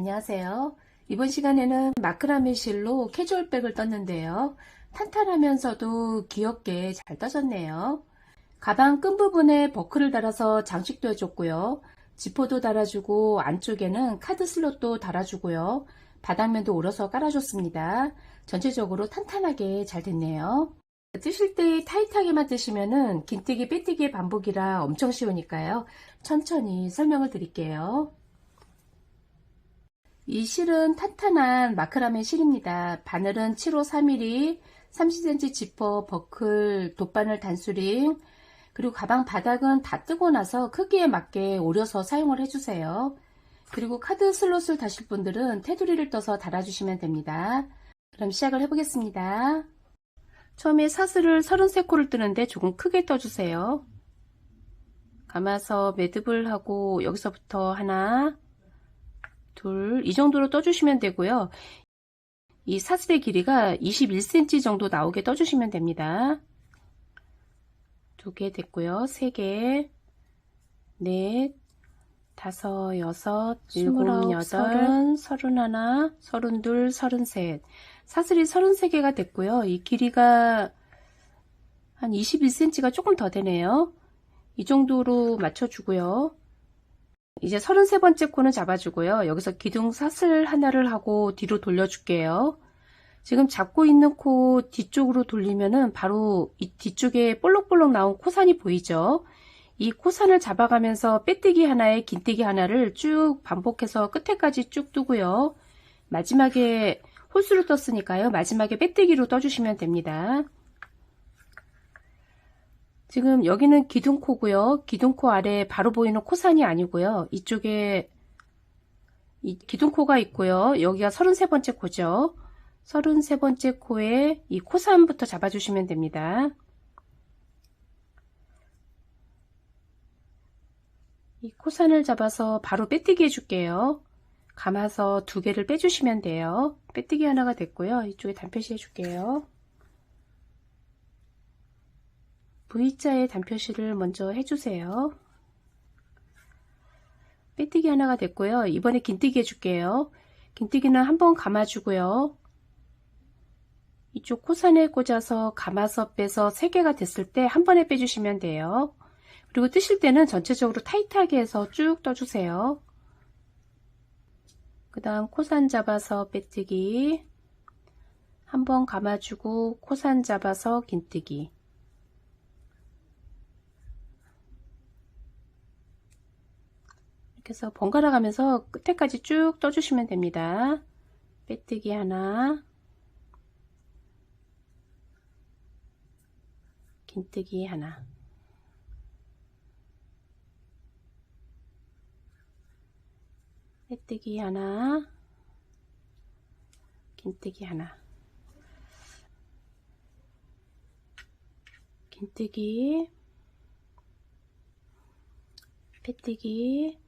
안녕하세요. 이번 시간에는 마크라메 실로 캐주얼백을 떴는데요. 탄탄하면서도 귀엽게 잘 떠졌네요. 가방 끈 부분에 버클을 달아서 장식도 해줬고요. 지퍼도 달아주고 안쪽에는 카드 슬롯도 달아주고요. 바닥면도 오려서 깔아줬습니다. 전체적으로 탄탄하게 잘 됐네요. 뜨실 때 타이트하게만 뜨시면은 긴뜨기 빼뜨기의 반복이라 엄청 쉬우니까요. 천천히 설명을 드릴게요. 이 실은 탄탄한 마크라메 실입니다. 바늘은 7호 3mm, 30cm 지퍼, 버클, 돗바늘 단수링, 그리고 가방 바닥은 다 뜨고 나서 크기에 맞게 오려서 사용을 해주세요. 그리고 카드 슬롯을 다실 분들은 테두리를 떠서 달아주시면 됩니다. 그럼 시작을 해보겠습니다. 처음에 사슬을 33코를 뜨는데 조금 크게 떠주세요. 감아서 매듭을 하고 여기서부터 하나, 둘, 이 정도로 떠주시면 되고요. 이 사슬의 길이가 21cm 정도 나오게 떠주시면 됩니다. 2개 됐고요. 3개, 넷, 5, 6, 7, 8, 30, 31, 32, 33. 사슬이 33개가 됐고요. 이 길이가 한 21cm가 조금 더 되네요. 이 정도로 맞춰주고요. 이제 33번째 코는 잡아주고요. 여기서 기둥 사슬 하나를 하고 뒤로 돌려줄게요. 지금 잡고 있는 코 뒤쪽으로 돌리면은 바로 이 뒤쪽에 볼록볼록 나온 코산이 보이죠? 이 코산을 잡아가면서 빼뜨기 하나에 긴뜨기 하나를 쭉 반복해서 끝에까지 쭉 뜨고요. 마지막에 홀수로 떴으니까요. 마지막에 빼뜨기로 떠주시면 됩니다. 지금 여기는 기둥코고요. 기둥코 아래 바로 보이는 코산이 아니고요. 이쪽에 이 기둥코가 있고요. 여기가 33번째 코죠. 33번째 코에 이 코산부터 잡아주시면 됩니다. 이 코산을 잡아서 바로 빼뜨기 해줄게요. 감아서 2개를 빼주시면 돼요. 빼뜨기 하나가 됐고요. 이쪽에 단표시 해줄게요. V자의 단표시를 먼저 해주세요. 빼뜨기 하나가 됐고요. 이번에 긴뜨기 해줄게요. 긴뜨기는 한번 감아주고요. 이쪽 코산에 꽂아서 감아서 빼서 3개가 됐을 때 한 번에 빼주시면 돼요. 그리고 뜨실 때는 전체적으로 타이트하게 해서 쭉 떠주세요. 그 다음 코산 잡아서 빼뜨기, 한 번 감아주고 코산 잡아서 긴뜨기. 이렇게 해서 번갈아 가면서 끝에까지 쭉 떠주시면 됩니다. 빼뜨기 하나, 긴뜨기 하나. 빼뜨기 하나, 긴뜨기 하나, 긴뜨기, 빼뜨기.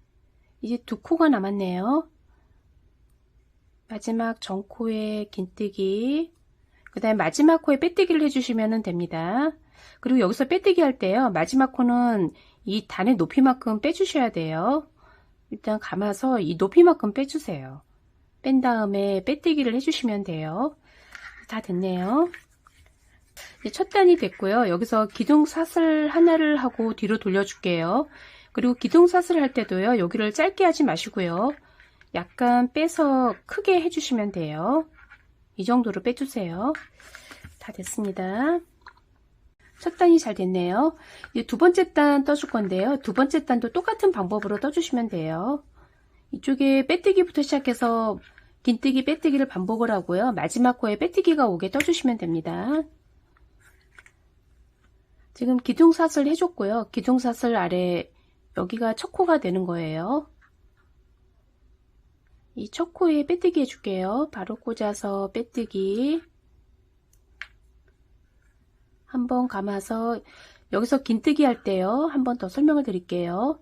이제 2코가 남았네요. 마지막 전코에 긴뜨기, 그 다음에 마지막 코에 빼뜨기를 해주시면 됩니다. 그리고 여기서 빼뜨기 할 때요, 마지막 코는 이 단의 높이만큼 빼주셔야 돼요. 일단 감아서 이 높이만큼 빼주세요. 뺀 다음에 빼뜨기를 해주시면 돼요. 다 됐네요. 이제 첫 단이 됐고요. 여기서 기둥 사슬 하나를 하고 뒤로 돌려줄게요. 그리고 기둥 사슬 할 때도요, 여기를 짧게 하지 마시고요. 약간 빼서 크게 해주시면 돼요. 이 정도로 빼주세요. 다 됐습니다. 첫 단이 잘 됐네요. 이제 2번째 단 떠줄 건데요. 2번째 단도 똑같은 방법으로 떠주시면 돼요. 이쪽에 빼뜨기부터 시작해서 긴뜨기 빼뜨기를 반복을 하고요. 마지막 코에 빼뜨기가 오게 떠주시면 됩니다. 지금 기둥사슬 해줬고요. 기둥사슬 아래 여기가 첫 코가 되는 거예요. 이 첫 코에 빼뜨기 해줄게요. 바로 꽂아서 빼뜨기, 한번 감아서 여기서 긴뜨기 할 때요, 한 번 더 설명을 드릴게요.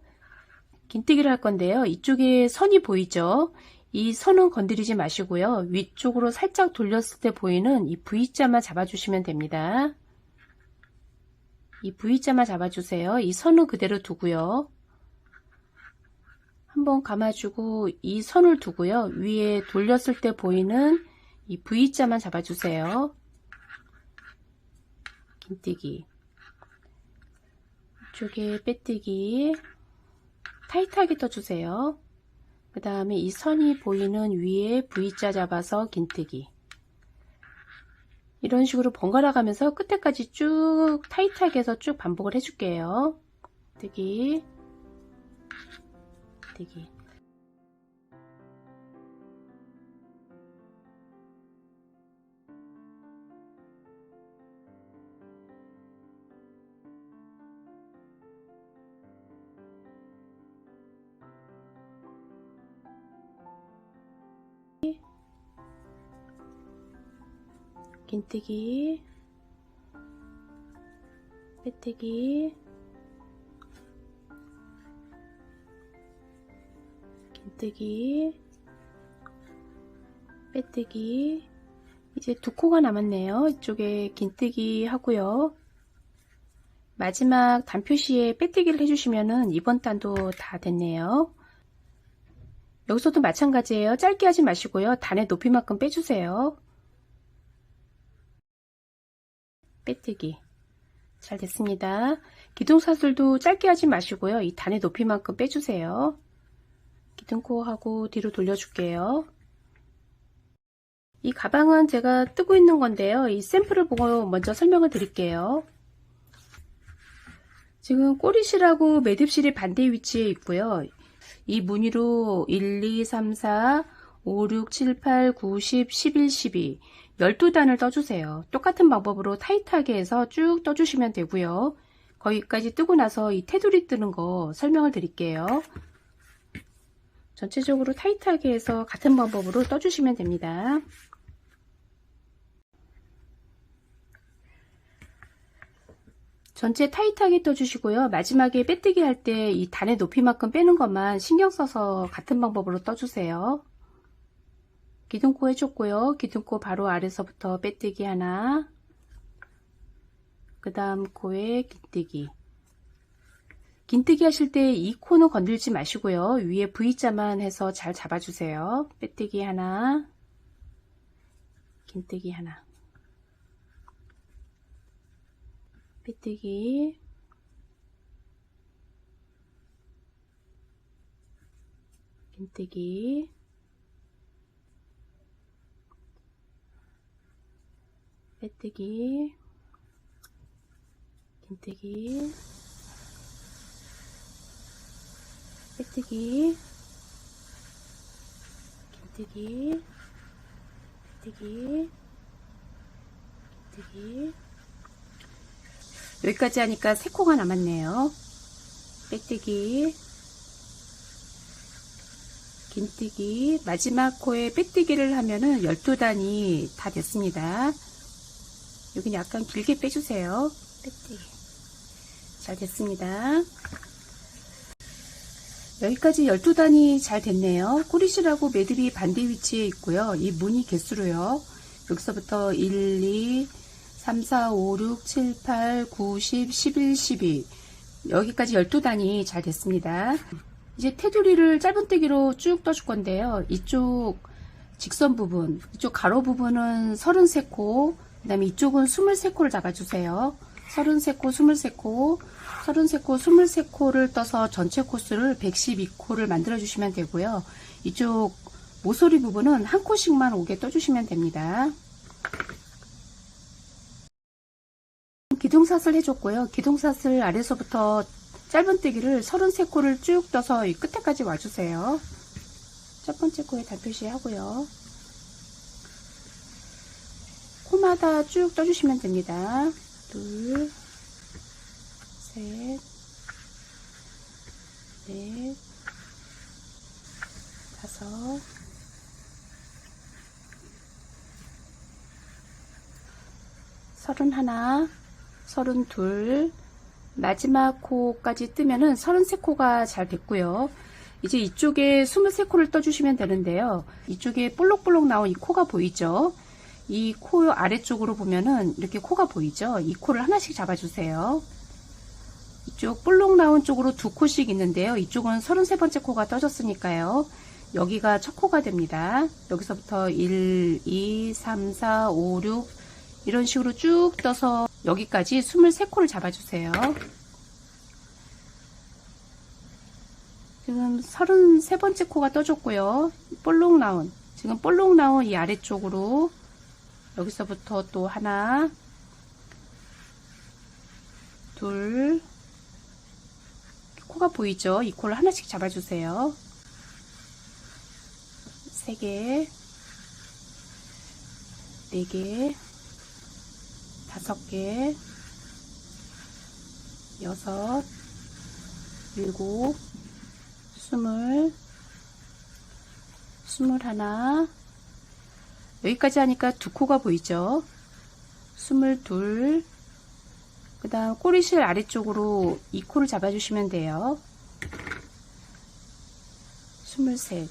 긴뜨기를 할 건데요, 이쪽에 선이 보이죠? 이 선은 건드리지 마시고요, 위쪽으로 살짝 돌렸을 때 보이는 이 V자만 잡아주시면 됩니다. 이 V자만 잡아주세요. 이 선은 그대로 두고요. 한번 감아주고 이 선을 두고요. 위에 돌렸을 때 보이는 이 V자만 잡아주세요. 긴뜨기. 이쪽에 빼뜨기. 타이트하게 떠주세요. 그 다음에 이 선이 보이는 위에 V자 잡아서 긴뜨기. 이런 식으로 번갈아 가면서 끝에까지 쭉 타이트하게 해서 쭉 반복을 해줄게요. 뜨기, 뜨기. 긴뜨기, 빼뜨기, 긴뜨기, 빼뜨기. 이제 두 코가 남았네요. 이쪽에 긴뜨기 하고요. 마지막 단 표시에 빼뜨기를 해주시면은 이번 단도 다 됐네요. 여기서도 마찬가지예요. 짧게 하지 마시고요. 단의 높이만큼 빼주세요. 빼뜨기. 잘 됐습니다. 기둥사슬도 짧게 하지 마시고요. 이 단의 높이만큼 빼주세요. 기둥코하고 뒤로 돌려줄게요. 이 가방은 제가 뜨고 있는 건데요. 이 샘플을 보고 먼저 설명을 드릴게요. 지금 꼬리실하고 매듭실이 반대 위치에 있고요. 이 무늬로 1, 2, 3, 4, 5, 6, 7, 8, 9, 10, 11, 12 12단을 떠주세요. 똑같은 방법으로 타이트하게 해서 쭉 떠주시면 되고요. 거기까지 뜨고 나서 이 테두리 뜨는 거 설명을 드릴게요. 전체적으로 타이트하게 해서 같은 방법으로 떠주시면 됩니다. 전체 타이트하게 떠주시고요. 마지막에 빼뜨기 할 때 이 단의 높이만큼 빼는 것만 신경 써서 같은 방법으로 떠주세요. 기둥코 해줬고요. 기둥코 바로 아래서부터 빼뜨기 하나, 그 다음 코에 긴뜨기. 긴뜨기 하실 때 이 코는 건들지 마시고요. 위에 V자만 해서 잘 잡아주세요. 빼뜨기 하나, 긴뜨기 하나, 빼뜨기, 긴뜨기, 빼뜨기, 긴뜨기, 빼뜨기, 긴뜨기, 빼뜨기, 긴뜨기. 여기까지 하니까 3코가 남았네요. 빼뜨기, 긴뜨기, 마지막 코에 빼뜨기를 하면은 12단이 다 됐습니다. 여기는 약간 길게 빼주세요. 빼뜨기. 잘 됐습니다. 여기까지 12단이 잘 됐네요. 꼬리실하고 매듭이 반대 위치에 있고요. 이 무늬 개수로요. 여기서부터 1, 2, 3, 4, 5, 6, 7, 8, 9, 10, 11, 12 여기까지 12단이 잘 됐습니다. 이제 테두리를 짧은뜨기로 쭉 떠줄 건데요. 이쪽 직선 부분, 이쪽 가로 부분은 33코, 그 다음에 이쪽은 23코를 잡아주세요. 33코, 23코, 33코, 23코를 떠서 전체 코스를 112코를 만들어 주시면 되고요. 이쪽 모서리 부분은 한 코씩만 오게 떠주시면 됩니다. 기둥사슬 해줬고요. 기둥사슬 아래서부터 짧은뜨기를 33코를 쭉 떠서 이 끝에까지 와주세요. 첫 번째 코에 단표시 하고요. 코마다 쭉 떠주시면 됩니다. 둘, 셋, 넷, 다섯, 서른하나, 서른둘, 마지막 코까지 뜨면은 33코가 잘 됐고요. 이제 이쪽에 23코를 떠주시면 되는데요. 이쪽에 볼록볼록 나온 이 코가 보이죠? 이 코 아래쪽으로 보면은 이렇게 코가 보이죠? 이 코를 하나씩 잡아주세요. 이쪽 볼록 나온 쪽으로 두 코씩 있는데요. 이쪽은 33번째 코가 떠졌으니까요. 여기가 첫 코가 됩니다. 여기서부터 1, 2, 3, 4, 5, 6 이런 식으로 쭉 떠서 여기까지 23코를 잡아주세요. 지금 33번째 코가 떠졌고요. 지금 볼록 나온 이 아래쪽으로 여기서부터 또 하나, 둘, 코가 보이죠? 이 코를 하나씩 잡아주세요. 3개, 4개, 5개, 6, 7, 20, 21. 여기까지 하니까 두 코가 보이죠? 22. 그 다음 꼬리실 아래쪽으로 이 코를 잡아주시면 돼요. 23.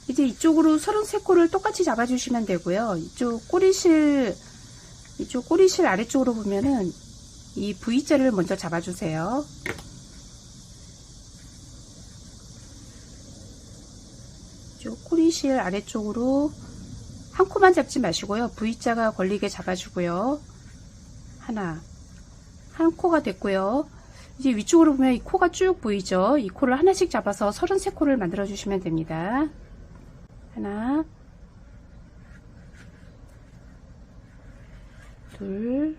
이제 이쪽으로 33코를 똑같이 잡아주시면 되고요. 이쪽 꼬리실 아래쪽으로 보면은 이 V자를 먼저 잡아주세요. 이쪽 꼬리실 아래쪽으로 한 코만 잡지 마시고요. V자가 걸리게 잡아주고요. 한 코가 됐고요. 이제 위쪽으로 보면 이 코가 쭉 보이죠? 이 코를 하나씩 잡아서 33코를 만들어 주시면 됩니다. 하나, 둘,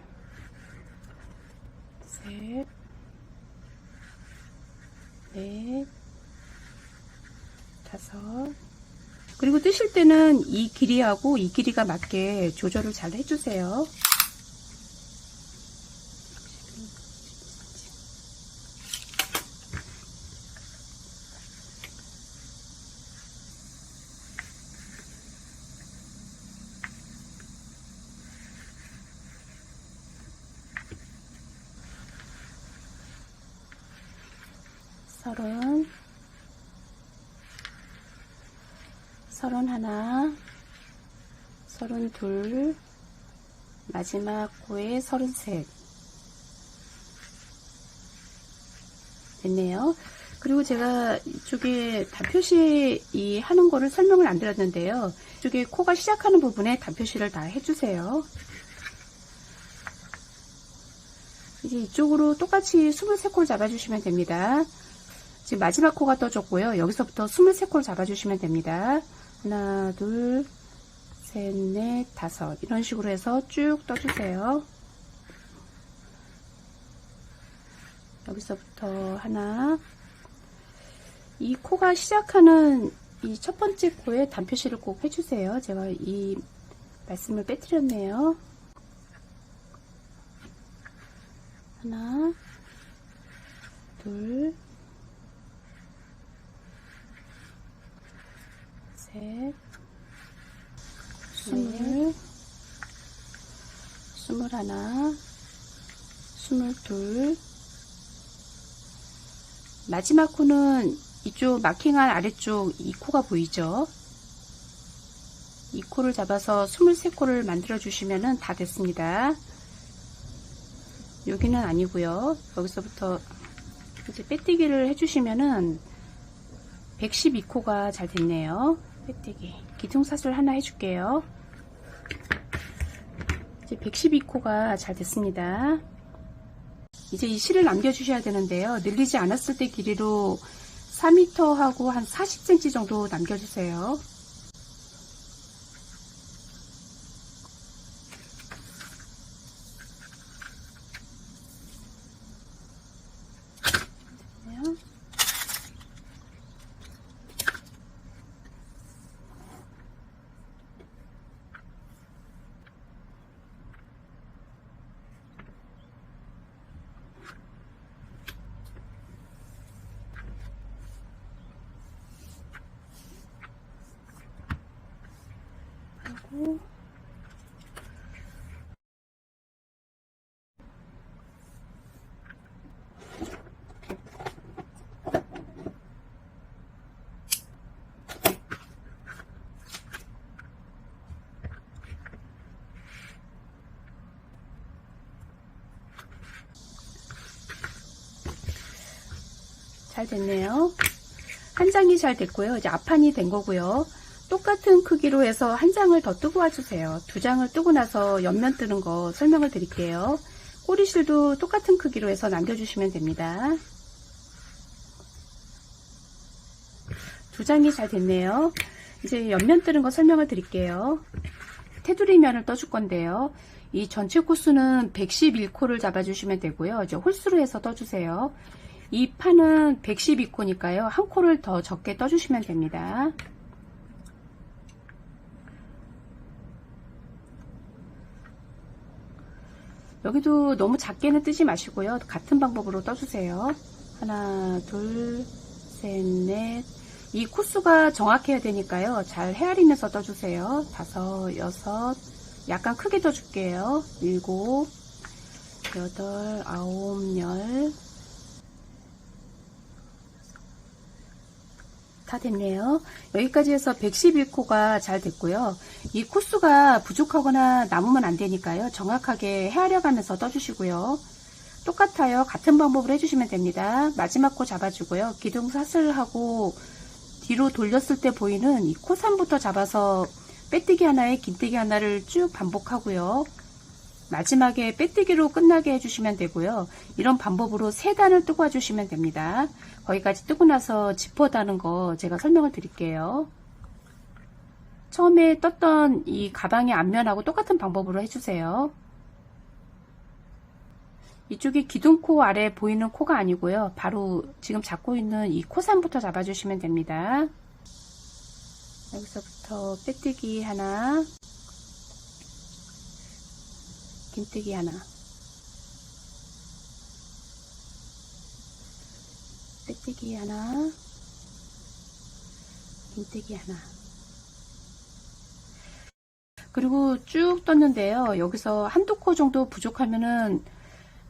셋, 넷, 5. 그리고 뜨실 때는 이 길이하고 이 길이가 맞게 조절을 잘 해주세요. 서른 하나, 32, 마지막 코에 33. 됐네요. 그리고 제가 이쪽에 단표시 하는 거를 설명을 안 드렸는데요. 이쪽에 코가 시작하는 부분에 단표시를 다 해주세요. 이제 이쪽으로 똑같이 23코를 잡아주시면 됩니다. 지금 마지막 코가 떠졌고요. 여기서부터 23코를 잡아주시면 됩니다. 하나, 둘, 셋, 넷, 5. 이런 식으로 해서 쭉 떠주세요. 여기서부터 하나. 이 코가 시작하는 이 첫 번째 코에 단표시를 꼭 해주세요. 제가 이 말씀을 빼뜨렸네요. 하나, 둘, 셋, 20, 21, 22. 마지막 코는 이쪽 마킹한 아래쪽 이 코가 보이죠? 이 코를 잡아서 23코를 만들어 주시면은 다 됐습니다. 여기는 아니고요. 여기서부터 이제 빼뜨기를 해주시면은 112코가 잘 됐네요. 빼뜨기. 기둥사슬 하나 해줄게요. 이제 112코가 잘 됐습니다. 이제 이 실을 남겨주셔야 되는데요. 늘리지 않았을 때 길이로 4m 하고 한 40cm 정도 남겨주세요. 하고 잘 됐네요. 한 장이 잘 됐고요. 이제 앞판이 된 거고요. 똑같은 크기로 해서 한 장을 더 뜨고 와주세요. 두 장을 뜨고 나서 옆면 뜨는 거 설명을 드릴게요. 꼬리실도 똑같은 크기로 해서 남겨주시면 됩니다. 두 장이 잘 됐네요. 이제 옆면 뜨는 거 설명을 드릴게요. 테두리 면을 떠줄 건데요. 이 전체 코스는 111코를 잡아주시면 되고요. 이제 홀수로 해서 떠주세요. 이 판은 112코니까요. 한 코를 더 적게 떠주시면 됩니다. 여기도 너무 작게는 뜨지 마시고요. 같은 방법으로 떠주세요. 하나, 둘, 셋, 넷. 이 코수가 정확해야 되니까요. 잘 헤아리면서 떠주세요. 다섯, 여섯. 약간 크게 떠줄게요. 일곱, 여덟, 아홉, 열. 다 됐네요. 여기까지 해서 111코가 잘 됐고요. 이 코수가 부족하거나 남으면 안 되니까요. 정확하게 헤아려 가면서 떠주시고요. 똑같아요. 같은 방법으로 해주시면 됩니다. 마지막 코 잡아주고요. 기둥 사슬하고 뒤로 돌렸을 때 보이는 이 코선부터 잡아서 빼뜨기 하나에 긴뜨기 하나를 쭉 반복하고요. 마지막에 빼뜨기로 끝나게 해주시면 되고요. 이런 방법으로 3단을 뜨고 와주시면 됩니다. 거기까지 뜨고 나서 지퍼 다는 거 제가 설명을 드릴게요. 처음에 떴던 이 가방의 앞면하고 똑같은 방법으로 해주세요. 이쪽이 기둥코 아래 보이는 코가 아니고요. 바로 지금 잡고 있는 이 코선부터 잡아주시면 됩니다. 여기서부터 빼뜨기 하나, 긴뜨기 하나, 빼뜨기 하나, 긴뜨기 하나. 그리고 쭉 떴는데요. 여기서 한두 코 정도 부족하면은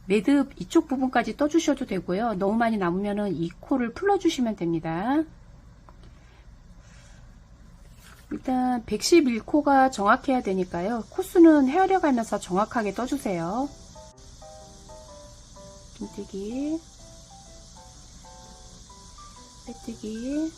매듭 이쪽 부분까지 떠주셔도 되고요. 너무 많이 남으면은 이 코를 풀어주시면 됩니다. 일단 111코가 정확해야 되니까요. 코수는 헤아려 가면서 정확하게 떠주세요. 긴뜨기, 빼뜨기,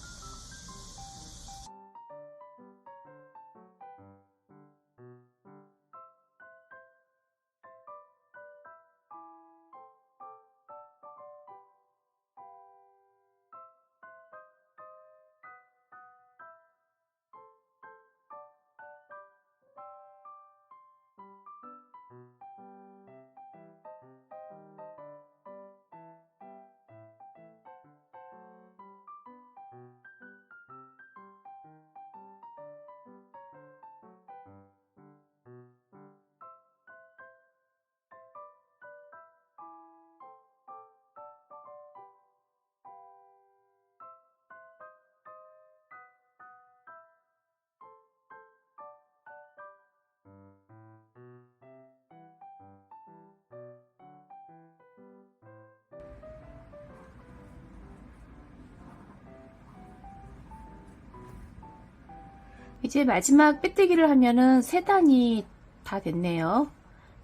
이제 마지막 빼뜨기를 하면은 3단이 다 됐네요.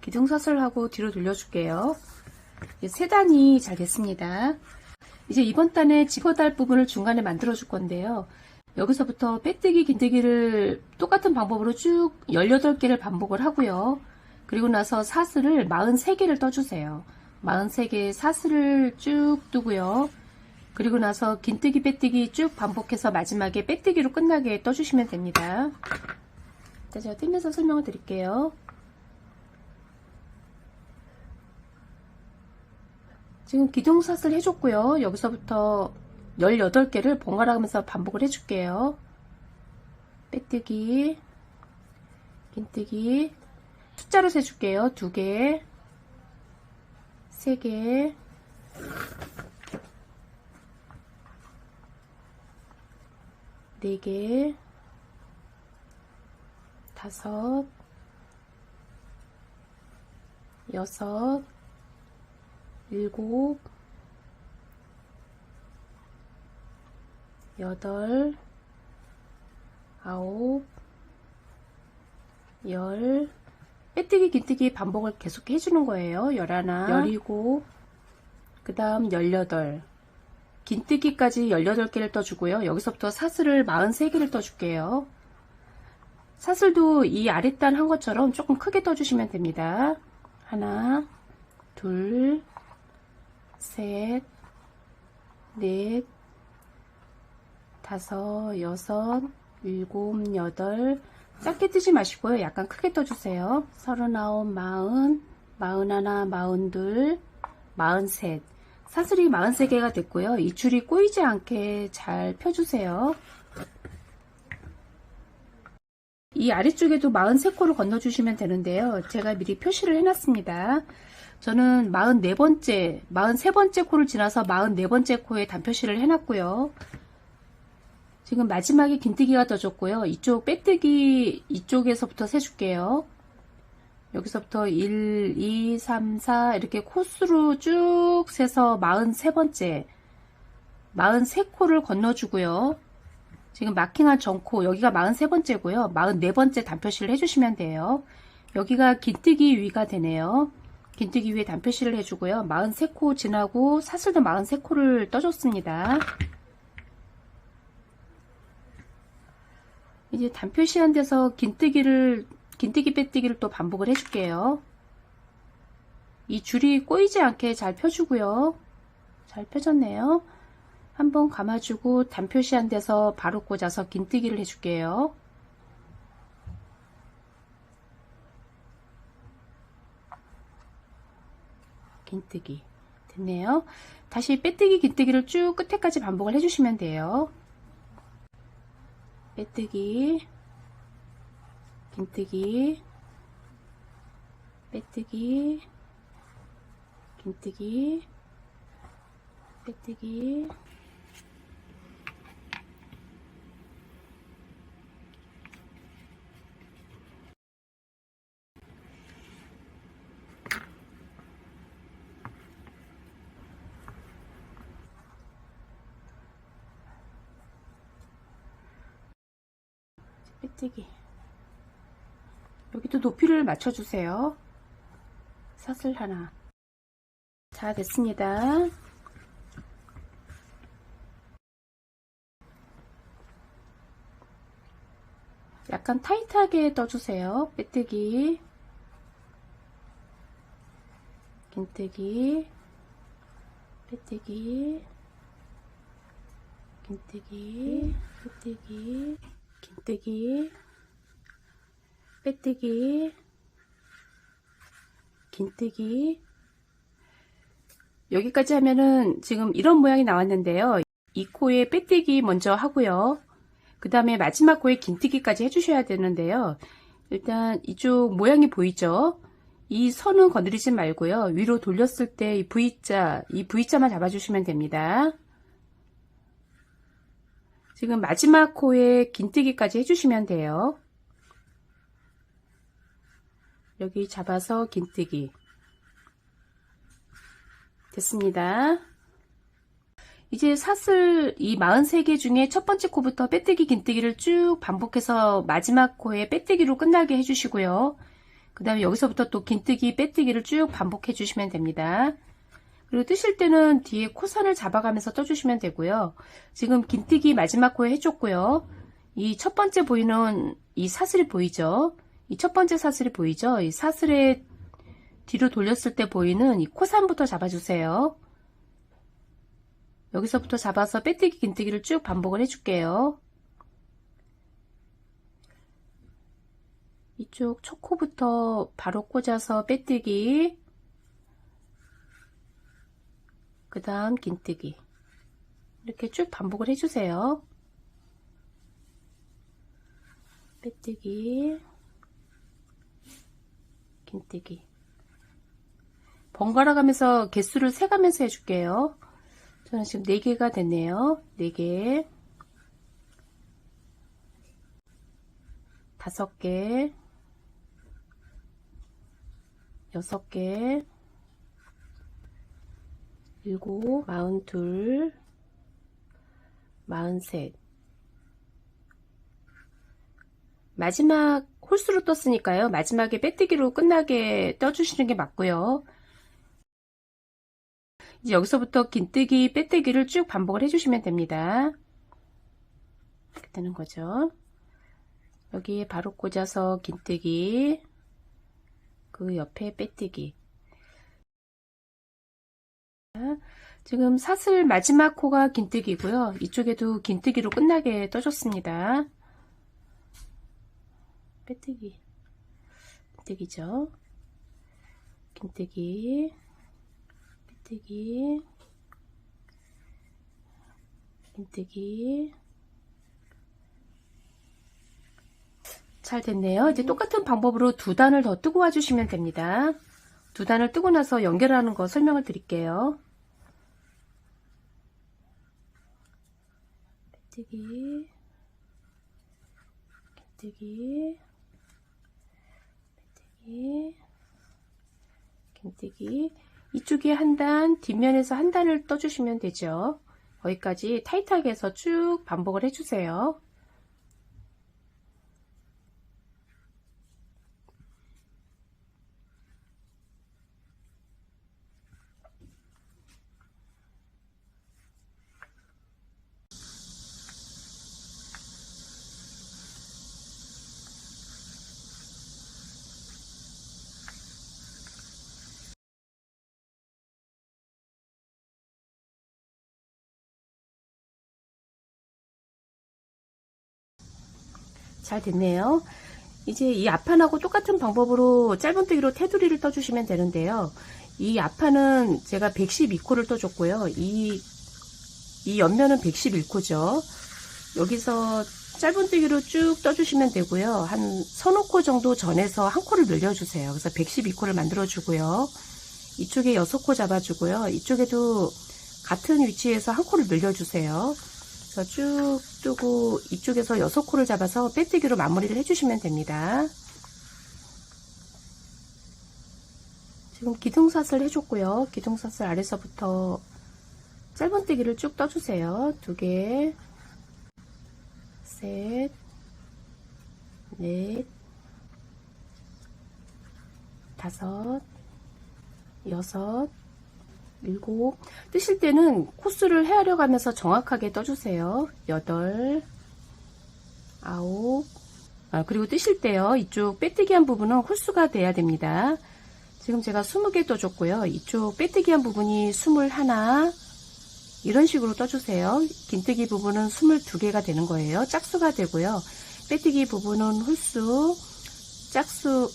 기둥사슬하고 뒤로 돌려줄게요. 3단이 잘 됐습니다. 이제 이번 단에 집어달 부분을 중간에 만들어 줄 건데요. 여기서부터 빼뜨기, 긴뜨기를 똑같은 방법으로 쭉 18개를 반복을 하고요. 그리고 나서 사슬을 43개를 떠주세요. 43개의 사슬을 쭉 뜨고요. 그리고 나서 긴뜨기, 빼뜨기 쭉 반복해서 마지막에 빼뜨기로 끝나게 떠주시면 됩니다. 일단 제가 뜨면서 설명을 드릴게요. 지금 기둥사슬 해줬고요. 여기서부터 18개를 번갈아 가면서 반복을 해줄게요. 빼뜨기, 긴뜨기, 숫자로 세줄게요. 2개, 3개, 4개, 5, 6, 7, 8, 9, 10. 빼뜨기, 긴뜨기 반복을 계속 해주는 거예요. 11, 17, 그 다음 18, 긴뜨기까지 18개를 떠주고요. 여기서부터 사슬을 43개를 떠줄게요. 사슬도 이 아랫단 한 것처럼 조금 크게 떠주시면 됩니다. 하나, 둘, 셋, 넷, 다섯, 여섯, 일곱, 여덟. 작게 뜨지 마시고요. 약간 크게 떠주세요. 39, 40, 41, 42, 43. 사슬이 43개가 됐고요. 이 줄이 꼬이지 않게 잘 펴주세요. 이 아래쪽에도 43코를 건너주시면 되는데요. 제가 미리 표시를 해놨습니다. 저는 44번째, 43번째 코를 지나서 44번째 코에 단표시를 해놨고요. 지금 마지막에 긴뜨기가 떠졌고요. 이쪽 빼뜨기 이쪽에서부터 세줄게요. 여기서부터 1, 2, 3, 4 이렇게 코수로 쭉 세서 43번째, 43코를 건너주고요. 지금 마킹한 전코 여기가 43번째고요. 44번째 단표시를 해주시면 돼요. 여기가 긴뜨기 위가 되네요. 긴뜨기 위에 단표시를 해주고요. 43코 지나고 사슬도 43코를 떠줬습니다. 이제 단표시한 데서 긴뜨기 빼뜨기를 또 반복을 해줄게요. 이 줄이 꼬이지 않게 잘 펴주고요. 잘 펴졌네요. 한번 감아주고 단표시한 데서 바로 꽂아서 긴뜨기를 해줄게요. 긴뜨기 됐네요. 다시 빼뜨기 긴뜨기를 쭉 끝에까지 반복을 해주시면 돼요. 빼뜨기 긴뜨기 빼뜨기 긴뜨기 빼뜨기 빼뜨기 여기도 높이를 맞춰주세요. 사슬 하나. 자, 됐습니다. 약간 타이트하게 떠주세요. 빼뜨기 긴뜨기 빼뜨기 긴뜨기 빼뜨기 긴뜨기 빼뜨기 긴뜨기 여기까지 하면은 지금 이런 모양이 나왔는데요. 이 코에 빼뜨기 먼저 하고요. 그 다음에 마지막 코에 긴뜨기까지 해주셔야 되는데요. 일단 이쪽 모양이 보이죠? 이 선은 건드리지 말고요. 위로 돌렸을 때 이 V자만 잡아주시면 됩니다. 지금 마지막 코에 긴뜨기까지 해주시면 돼요. 여기 잡아서 긴뜨기 됐습니다. 이제 사슬 이 43개 중에 첫 번째 코부터 빼뜨기 긴뜨기를 쭉 반복해서 마지막 코에 빼뜨기로 끝나게 해주시고요. 그 다음에 여기서부터 또 긴뜨기 빼뜨기를 쭉 반복해 주시면 됩니다. 그리고 뜨실 때는 뒤에 코선을 잡아가면서 떠주시면 되고요. 지금 긴뜨기 마지막 코에 해줬고요. 이 첫 번째 보이는 이 사슬이 보이죠? 이 첫 번째 사슬이 보이죠? 이 사슬의 뒤로 돌렸을 때 보이는 이 코선부터 잡아주세요. 여기서부터 잡아서 빼뜨기 긴뜨기를 쭉 반복을 해줄게요. 이쪽 첫 코부터 바로 꽂아서 빼뜨기, 그 다음 긴뜨기 이렇게 쭉 반복을 해주세요. 빼뜨기 긴뜨기 번갈아 가면서 개수를 세가면서 해줄게요. 저는 지금 4개가 됐네요. 4개 5개 6개 7 42 43 마지막 홀수로 떴으니까요. 마지막에 빼뜨기로 끝나게 떠주시는 게 맞고요. 이제 여기서부터 긴뜨기, 빼뜨기를 쭉 반복을 해주시면 됩니다. 이렇게 되는 거죠. 여기에 바로 꽂아서 긴뜨기, 그 옆에 빼뜨기. 지금 사슬 마지막 코가 긴뜨기고요. 이쪽에도 긴뜨기로 끝나게 떠줬습니다. 빼뜨기, 긴뜨기죠. 긴뜨기, 빼뜨기, 긴뜨기. 잘 됐네요. 이제 똑같은 방법으로 두 단을 더 뜨고 와주시면 됩니다. 두 단을 뜨고 나서 연결하는 거 설명을 드릴게요. 빼뜨기, 긴뜨기, 빼뜨기, 긴뜨기. 이쪽에 한 단, 뒷면에서 한 단을 떠주시면 되죠. 거기까지 타이트하게 해서 쭉 반복을 해주세요. 잘 됐네요. 이제 이 앞판하고 똑같은 방법으로 짧은뜨기로 테두리를 떠주시면 되는데요. 이 앞판은 제가 112코를 떠줬고요. 이 옆면은 111코죠. 여기서 짧은뜨기로 쭉 떠주시면 되고요. 한 서너 코 정도 전에서 한 코를 늘려주세요. 그래서 112코를 만들어주고요. 이쪽에 6코 잡아주고요. 이쪽에도 같은 위치에서 한 코를 늘려주세요. 그래서 쭉 뜨고 이쪽에서 6코를 잡아서 빼뜨기로 마무리를 해주시면 됩니다. 지금 기둥사슬 해줬고요. 기둥사슬 아래서부터 짧은뜨기를 쭉 떠주세요. 2개, 셋, 넷, 다섯, 여섯, 일곱. 뜨실 때는 코스를 헤아려 가면서 정확하게 떠주세요. 8, 9. 그리고 뜨실 때요. 이쪽 빼뜨기 한 부분은 홀수가 돼야 됩니다. 지금 제가 20개 떠줬고요. 이쪽 빼뜨기 한 부분이 21. 이런 식으로 떠주세요. 긴뜨기 부분은 22개가 되는 거예요. 짝수가 되고요. 빼뜨기 부분은 홀수, 짝수,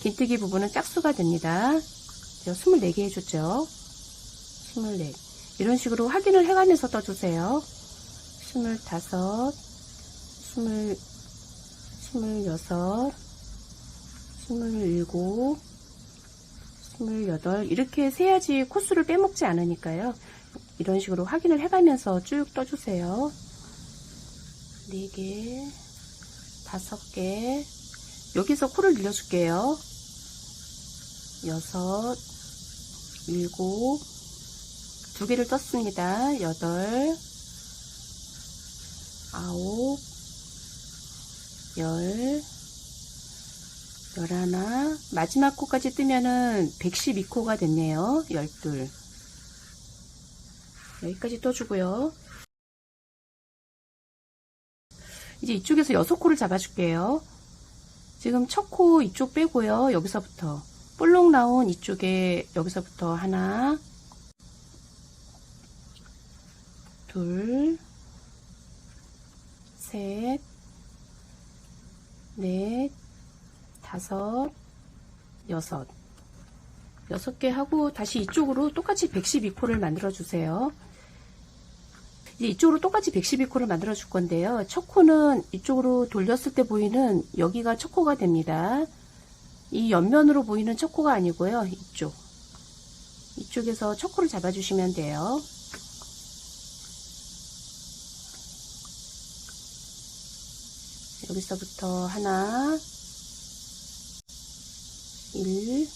긴뜨기 부분은 짝수가 됩니다. 제가 24개 해줬죠. 24. 이런 식으로 확인을 해가면서 떠주세요. 25, 26, 27, 28. 이렇게 세야지 코스를 빼먹지 않으니까요. 이런 식으로 확인을 해가면서 쭉 떠주세요. 4개, 5개. 여기서 코를 늘려줄게요. 6, 7, 2개를 떴습니다. 8, 9, 10, 11. 마지막 코까지 뜨면은 112코가 됐네요. 12. 여기까지 떠주고요. 이제 이쪽에서 6코를 잡아줄게요. 지금 첫 코 이쪽 빼고요. 여기서부터 볼록 나온 이쪽에 여기서부터 하나, 둘, 셋, 넷, 다섯, 여섯. 6개 하고 다시 이쪽으로 똑같이 112코를 만들어 주세요. 이제 이쪽으로 똑같이 112코를 만들어 줄 건데요. 첫 코는 이쪽으로 돌렸을 때 보이는 여기가 첫 코가 됩니다. 이 옆면으로 보이는 첫 코가 아니고요. 이쪽에서 첫 코를 잡아 주시면 돼요. 여기서부터 하나, 1,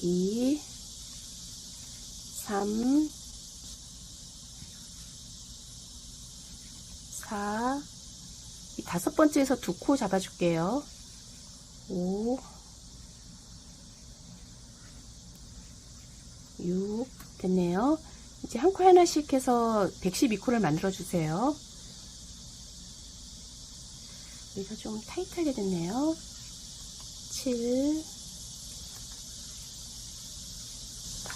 2, 3, 4, 이 5번째에서 2코 잡아줄게요. 5, 6 됐네요. 이제 한 코 하나씩 해서 112코를 만들어 주세요. 여기가 좀 타이트하게 됐네요. 7 8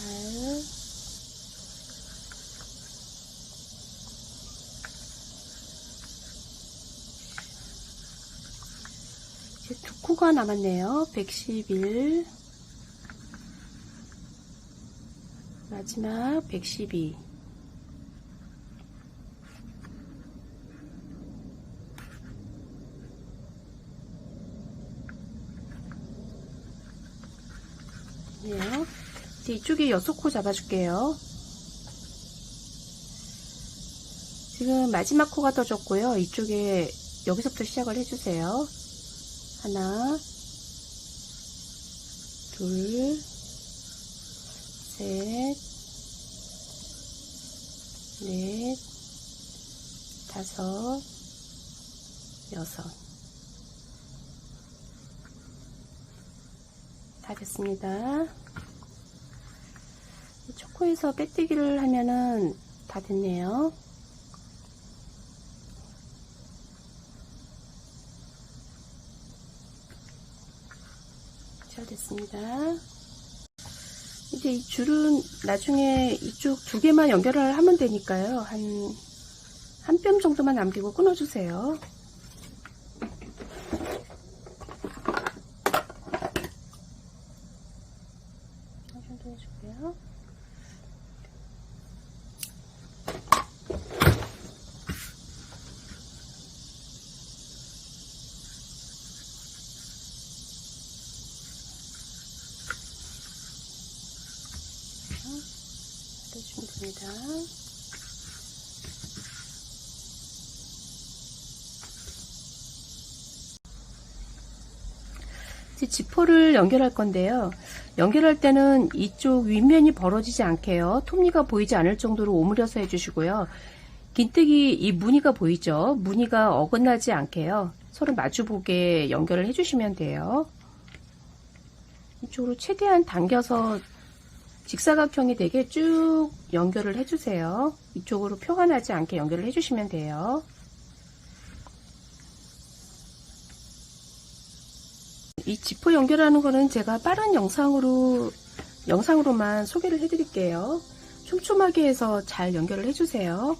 이제 두 코가 남았네요. 111 마지막 112 네요. 이제 이쪽에 6코 잡아줄게요. 지금 마지막 코가 떠졌고요. 이쪽에 여기서부터 시작을 해주세요. 하나, 둘, 셋, 넷, 다섯, 여섯. 다 됐습니다. 초코에서 빼뜨기를 하면은 다 됐네요. 잘 됐습니다. 이제 이 줄은 나중에 이쪽 두 개만 연결을 하면 되니까요. 한 뼘 정도만 남기고 끊어주세요. 이 정도 해주고요. 해주시면 됩니다. 이제 지퍼를 연결할 건데요. 연결할 때는 이쪽 윗면이 벌어지지 않게요. 톱니가 보이지 않을 정도로 오므려서 해주시고요. 긴뜨기 이 무늬가 보이죠? 무늬가 어긋나지 않게요. 서로 마주보게 연결을 해주시면 돼요. 이쪽으로 최대한 당겨서 직사각형이 되게 쭉 연결을 해주세요. 이쪽으로 표가 나지 않게 연결을 해주시면 돼요. 이 지퍼 연결하는 거는 제가 빠른 영상으로만 소개를 해드릴게요. 촘촘하게 해서 잘 연결을 해주세요.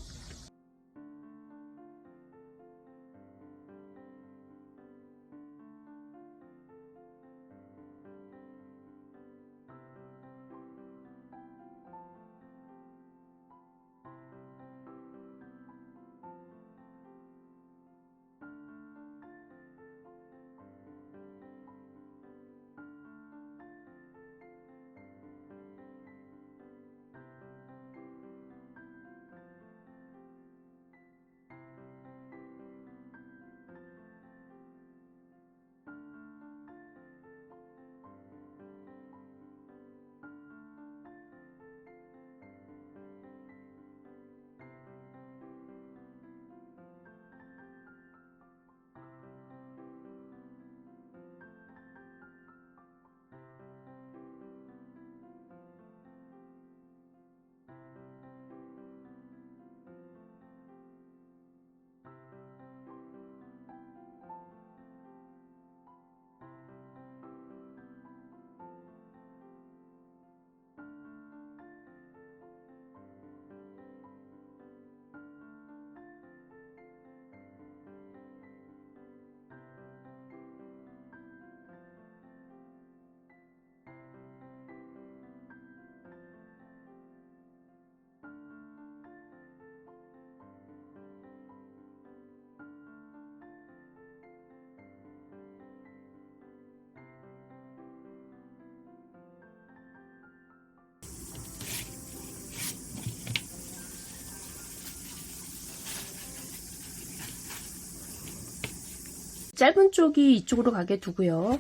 짧은 쪽이 이쪽으로 가게 두고요.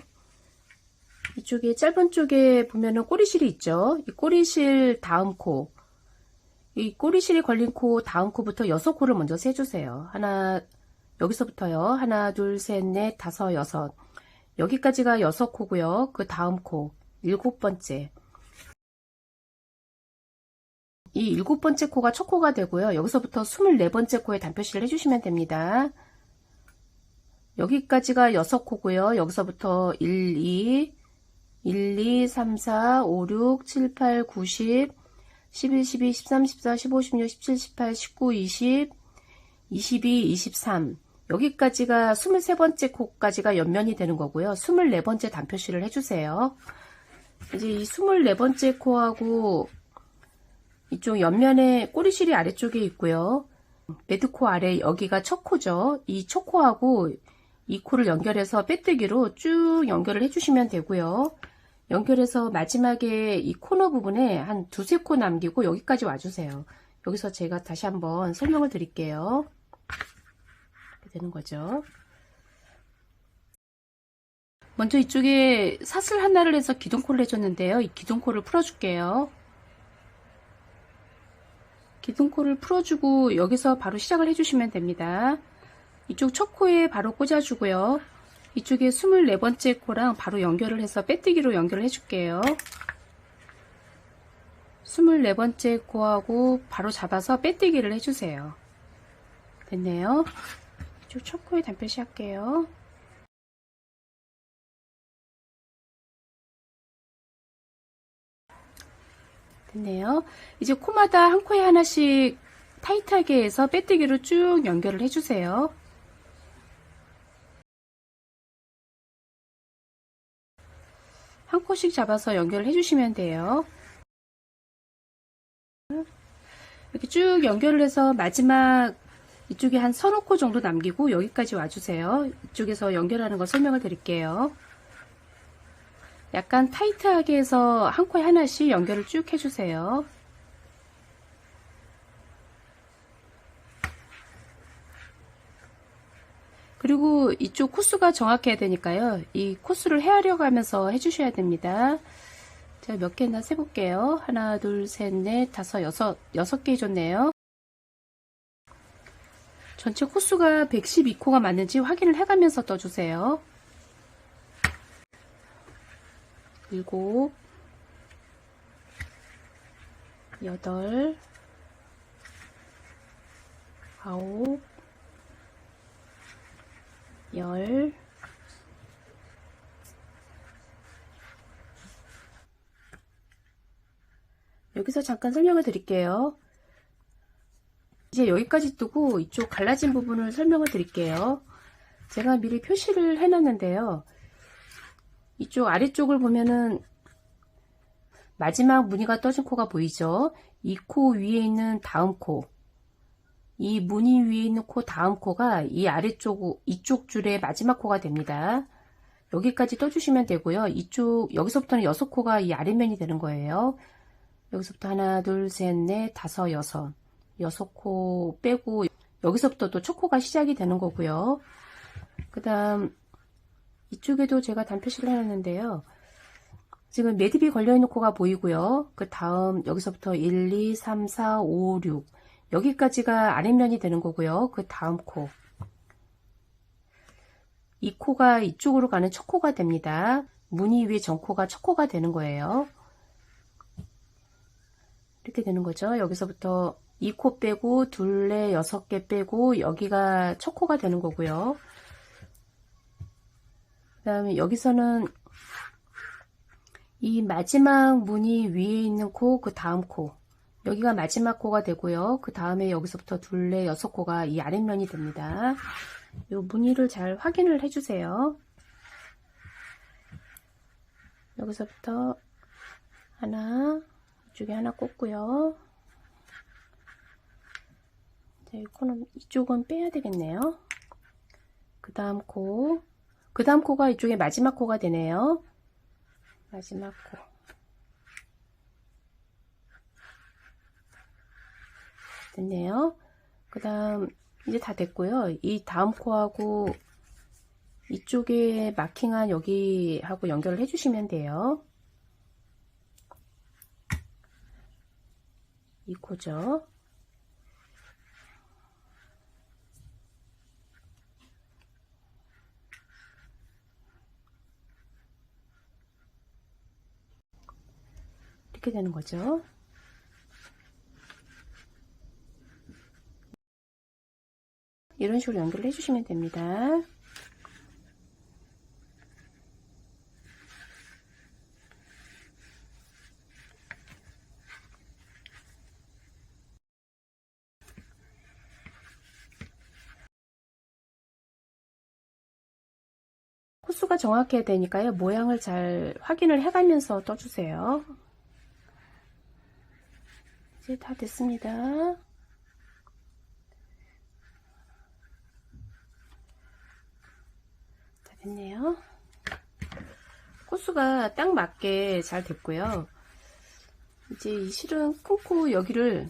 이쪽에 짧은 쪽에 보면은 꼬리실이 있죠. 이 꼬리실 다음 코, 이 꼬리실이 걸린 코 다음 코부터 6코를 먼저 세주세요. 여기서부터요. 하나, 둘, 셋, 넷, 다섯, 여섯. 여기까지가 6코고요. 그 다음 코, 7번째. 이 7번째 코가 첫 코가 되고요. 여기서부터 24번째 코에 단표시를 해주시면 됩니다. 여기까지가 6코고요. 여기서부터 1, 2, 3, 4, 5, 6, 7, 8, 9, 10, 11, 12, 13, 14, 15, 16, 17, 18, 19, 20, 22, 23. 여기까지가 23번째 코까지가 옆면이 되는 거고요. 24번째 단표시를 해주세요. 이제 이 24번째 코하고 이쪽 옆면에 꼬리실이 아래쪽에 있고요. 매드코 아래 여기가 첫 코죠. 이 첫 코하고 이 코를 연결해서 빼뜨기로 쭉 연결을 해주시면 되고요. 연결해서 마지막에 이 코너 부분에 한 두세 코 남기고 여기까지 와주세요. 여기서 제가 다시 한번 설명을 드릴게요. 이렇게 되는 거죠. 먼저 이쪽에 사슬 하나를 해서 기둥코를 해줬는데요. 이 기둥코를 풀어줄게요. 기둥코를 풀어주고 여기서 바로 시작을 해주시면 됩니다. 이쪽 첫 코에 바로 꽂아주고요. 이쪽에 24번째 코랑 바로 연결을 해서 빼뜨기로 연결을 해줄게요. 24번째 코하고 바로 잡아서 빼뜨기를 해주세요. 됐네요. 이쪽 첫 코에 단표시 할게요. 됐네요. 이제 코마다 한 코에 하나씩 타이트하게 해서 빼뜨기로 쭉 연결을 해주세요. 한 코씩 잡아서 연결을 해주시면 돼요. 이렇게 쭉 연결을 해서 마지막 이쪽에 한 서너 코 정도 남기고 여기까지 와주세요. 이쪽에서 연결하는 거 설명을 드릴게요. 약간 타이트하게 해서 한 코에 하나씩 연결을 쭉 해주세요. 그리고 이쪽 코수가 정확해야 되니까요. 이 코수를 헤아려 가면서 해주셔야 됩니다. 제가 몇 개나 세볼게요. 하나, 둘, 셋, 넷, 다섯, 여섯 개 해줬네요. 전체 코수가 112코가 맞는지 확인을 해가면서 떠주세요. 7, 8, 9, 10, 여기서 잠깐 설명을 드릴게요. 이제 여기까지 두고 이쪽 갈라진 부분을 설명을 드릴게요. 제가 미리 표시를 해놨는데요. 이쪽 아래쪽을 보면은 마지막 무늬가 떠진 코가 보이죠? 이 코 위에 있는 다음 코, 이 무늬 위에 있는 코 다음 코가 이 아래쪽 이쪽 줄의 마지막 코가 됩니다. 여기까지 떠주시면 되고요. 이쪽 여기서부터는 6코가 이 아래면이 되는 거예요. 여기서부터 하나, 둘, 셋, 넷, 다섯, 여섯, 6코 빼고 여기서부터 또 첫 코가 시작이 되는 거고요. 그 다음 이쪽에도 제가 단표시를 해놨는데요. 지금 매듭이 걸려있는 코가 보이고요. 그 다음 여기서부터 1, 2, 3, 4, 5, 6 여기까지가 아랫면이 되는 거고요. 그 다음 코, 이 코가 이쪽으로 가는 첫 코가 됩니다. 무늬 위에 전코가 첫 코가 되는 거예요. 이렇게 되는 거죠. 여기서부터 이 코 빼고 둘레 6개 빼고 여기가 첫 코가 되는 거고요. 그 다음에 여기서는 이 마지막 무늬 위에 있는 코, 그 다음 코, 여기가 마지막 코가 되고요. 그 다음에 여기서부터 둘레 6코가 이 아랫면이 됩니다. 이 무늬를 잘 확인을 해주세요. 여기서부터 하나, 이쪽에 하나 꽂고요. 이 코는 이쪽은 빼야 되겠네요. 그 다음 코, 그 다음 코가 이쪽에 마지막 코가 되네요. 마지막 코. 됐네요. 그 다음 이제 다 됐고요. 이 다음 코하고 이쪽에 마킹한 여기하고 연결을 해주시면 돼요. 이 코죠. 이렇게 되는 거죠. 이런 식으로 연결을 해주시면 됩니다. 코수가 정확해야 되니까요. 모양을 잘 확인을 해가면서 떠주세요. 이제 다 됐습니다. 다 됐네요. 코수가 딱 맞게 잘 됐고요. 이제 이 실은 큰 코 여기를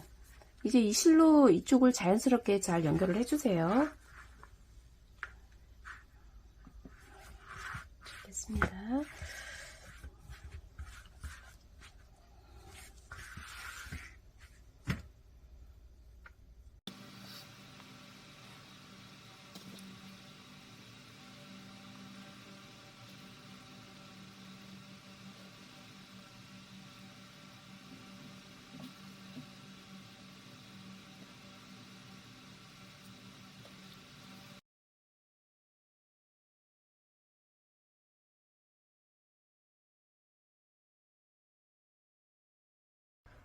이제 이 실로 이쪽을 자연스럽게 잘 연결을 해주세요. 됐습니다.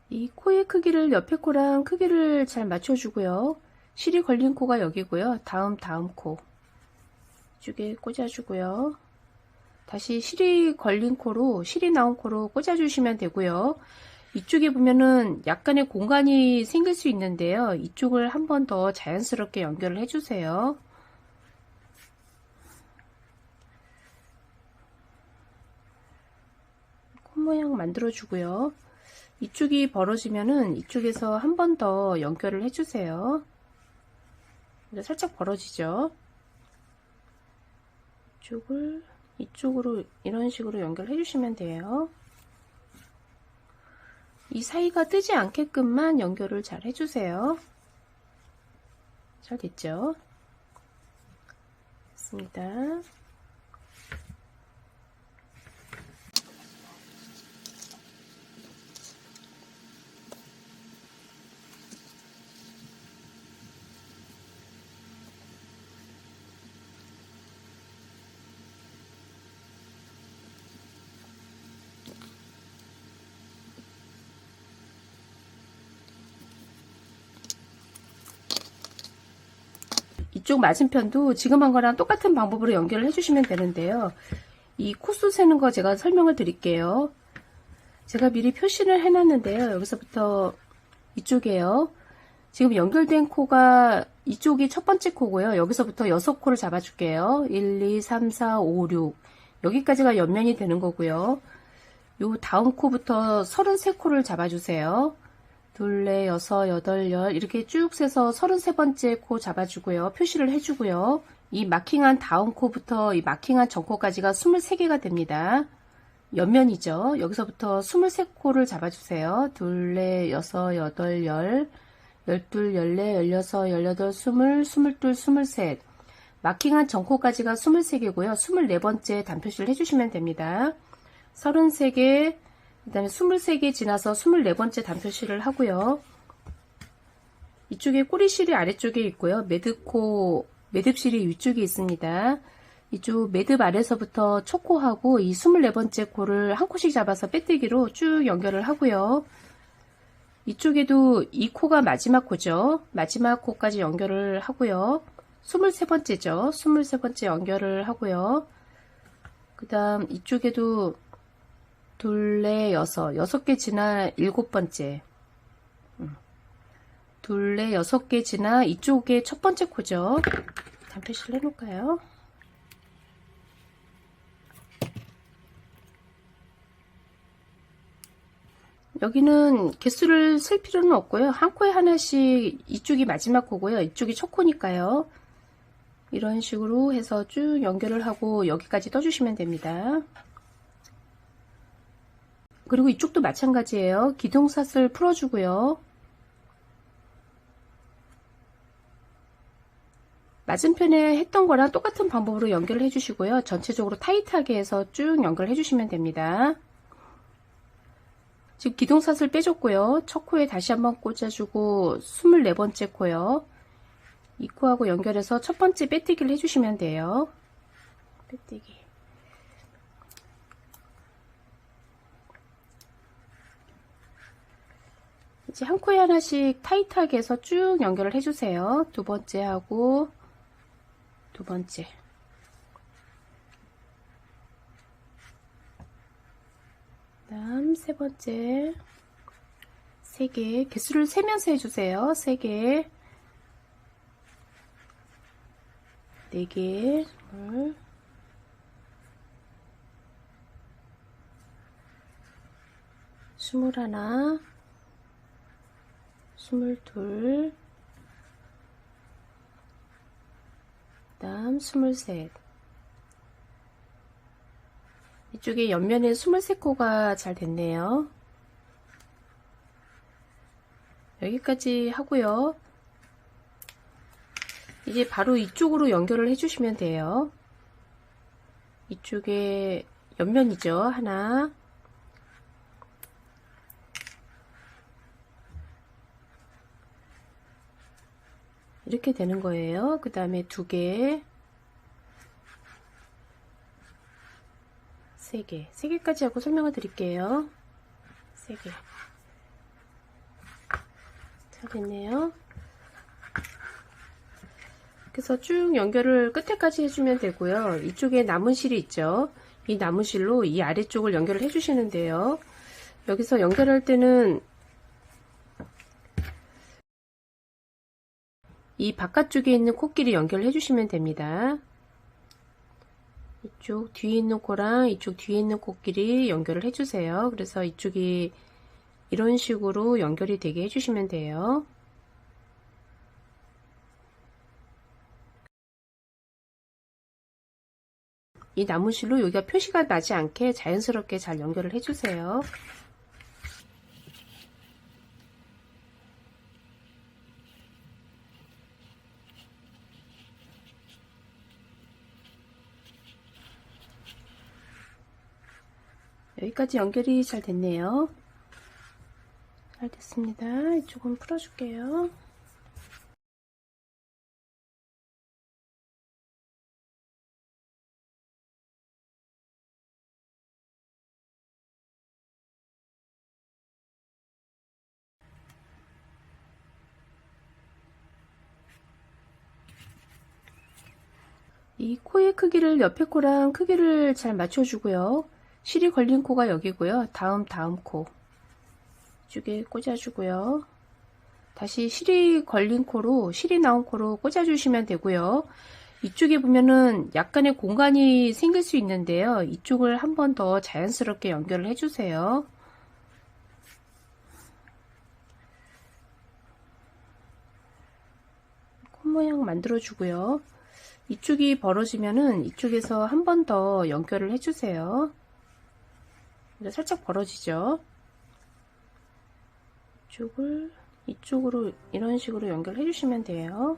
이 코의 크기를 옆에 코랑 크기를 잘 맞춰주고요. 실이 걸린 코가 여기고요. 다음 코 이쪽에 꽂아주고요. 다시 실이 걸린 코로 실이 나온 코로 꽂아주시면 되고요. 이쪽에 보면은 약간의 공간이 생길 수 있는데요. 이쪽을 한 번 더 자연스럽게 연결을 해주세요. 코 모양 만들어주고요. 이쪽이 벌어지면은 이쪽에서 한 번 더 연결을 해주세요. 살짝 벌어지죠. 이쪽을 이쪽으로 이런 식으로 연결해 주시면 돼요. 이 사이가 뜨지 않게끔만 연결을 잘 해주세요. 잘 됐죠? 됐습니다. 이쪽 맞은편도 지금 한 거랑 똑같은 방법으로 연결을 해주시면 되는데요. 이 코수 세는 거 제가 설명을 드릴게요. 제가 미리 표시를 해놨는데요. 여기서부터 이쪽이에요. 지금 연결된 코가 이쪽이 첫 번째 코고요. 여기서부터 6코를 잡아줄게요. 1, 2, 3, 4, 5, 6 여기까지가 옆면이 되는 거고요. 요 다음 코부터 33코를 잡아주세요. 둘, 넷, 여섯, 여덟, 열 이렇게 쭉 세서 33번째 코 잡아주고요. 표시를 해주고요. 이 마킹한 다음 코부터 이 마킹한 전 코까지가 23개가 됩니다. 옆면이죠. 여기서부터 23코를 잡아주세요. 둘, 넷, 여섯, 여덟, 열, 열둘, 열넷, 열여섯, 열여덟, 스물, 스물둘, 스물셋 마킹한 전 코까지가 23개고요. 24번째 단표시를 해주시면 됩니다. 33개 그 다음에 23개 지나서 24번째 단표시를 하고요. 이쪽에 꼬리실이 아래쪽에 있고요. 매듭코, 매듭실이 위쪽에 있습니다. 이쪽 매듭 아래서부터 첫 코하고 이 24번째 코를 한 코씩 잡아서 빼뜨기로 쭉 연결을 하고요. 이쪽에도 이 코가 마지막 코죠. 마지막 코까지 연결을 하고요. 23번째죠. 23번째 연결을 하고요. 그 다음 이쪽에도 둘, 넷, 여섯, 6개 지나 7번째. 둘, 넷, 6개 지나 이쪽에 첫 번째 코죠. 단표시를 해놓을까요? 여기는 개수를 셀 필요는 없고요. 한 코에 하나씩 이쪽이 마지막 코고요. 이쪽이 첫 코니까요. 이런 식으로 해서 쭉 연결을 하고 여기까지 떠주시면 됩니다. 그리고 이쪽도 마찬가지예요. 기둥삿을 풀어주고요. 맞은편에 했던 거랑 똑같은 방법으로 연결을 해주시고요. 전체적으로 타이트하게 해서 쭉 연결해 주시면 됩니다. 지금 기둥삿을 빼줬고요. 첫 코에 다시 한번 꽂아주고 24번째 코요. 이 코하고 연결해서 첫 번째 빼뜨기를 해주시면 돼요. 빼뜨기. 이제 한 코에 하나씩 타이트하게 해서 쭉 연결을 해주세요. 두 번째 하고 두 번째. 그다음 세 번째. 3개. 개수를 세면서 해주세요. 3개. 4개. 21. 22, 그다음 23. 이쪽에 옆면에 23코가 잘 됐네요. 여기까지 하고요. 이제 바로 이쪽으로 연결을 해주시면 돼요. 이쪽에 옆면이죠. 하나. 이렇게 되는 거예요. 그 다음에 2개, 3개, 3개까지 하고 설명을 드릴게요. 3개. 잘 됐네요. 그래서 쭉 연결을 끝에까지 해주면 되고요. 이쪽에 남은 실이 있죠. 이 남은 실로 이 아래쪽을 연결을 해주시는데요. 여기서 연결할 때는 이 바깥쪽에 있는 코끼리 연결해 주시면 됩니다. 이쪽 뒤에 있는 코랑 이쪽 뒤에 있는 코끼리 연결을 해주세요. 그래서 이쪽이 이런 식으로 연결이 되게 해주시면 돼요. 이 나무실로 여기가 표시가 나지 않게 자연스럽게 잘 연결을 해주세요. 여기까지 연결이 잘 됐네요. 잘 됐습니다. 이쪽은 풀어줄게요. 이 코의 크기를 옆에 코랑 크기를 잘 맞춰주고요. 실이 걸린 코가 여기고요. 다음 코 이쪽에 꽂아주고요. 다시 실이 걸린 코로 실이 나온 코로 꽂아주시면 되고요. 이쪽에 보면은 약간의 공간이 생길 수 있는데요. 이쪽을 한 번 더 자연스럽게 연결을 해주세요. 코 모양 만들어주고요. 이쪽이 벌어지면은 이쪽에서 한 번 더 연결을 해주세요. 살짝 벌어지죠. 이쪽을 이쪽으로 이런 식으로 연결해 주시면 돼요.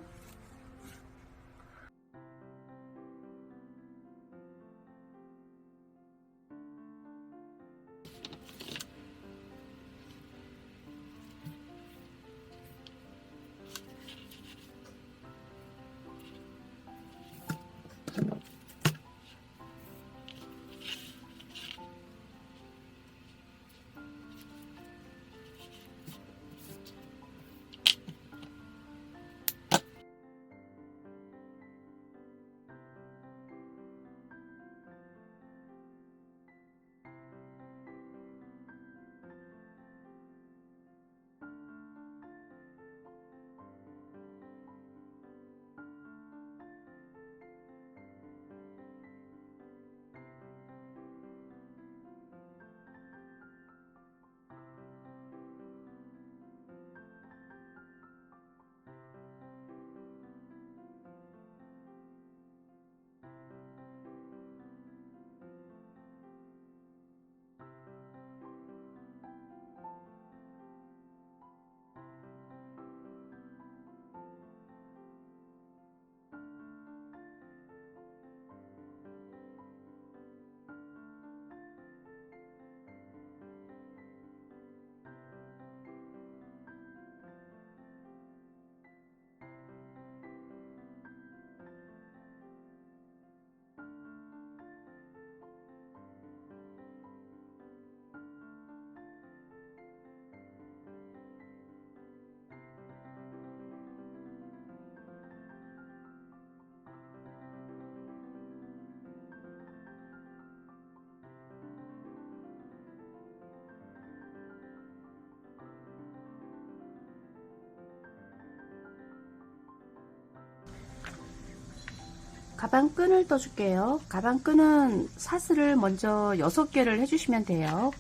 가방끈을 떠줄게요. 가방끈은 사슬을 먼저 6개를 해주시면 돼요.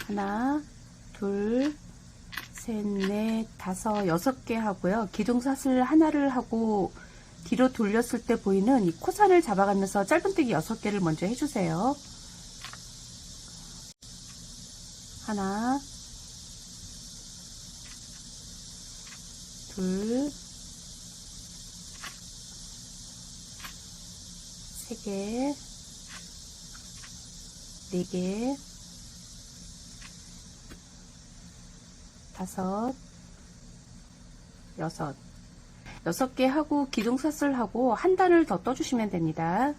하나, 둘, 셋, 넷, 다섯, 6개 하고요. 기둥사슬 하나를 하고 뒤로 돌렸을 때 보이는 이 코살을 잡아가면서 짧은뜨기 6개를 먼저 해주세요. 하나, 둘, 3개, 4개, 5, 6, 6개 하고 기둥사슬 하고 한 단을 더 떠주시면 됩니다.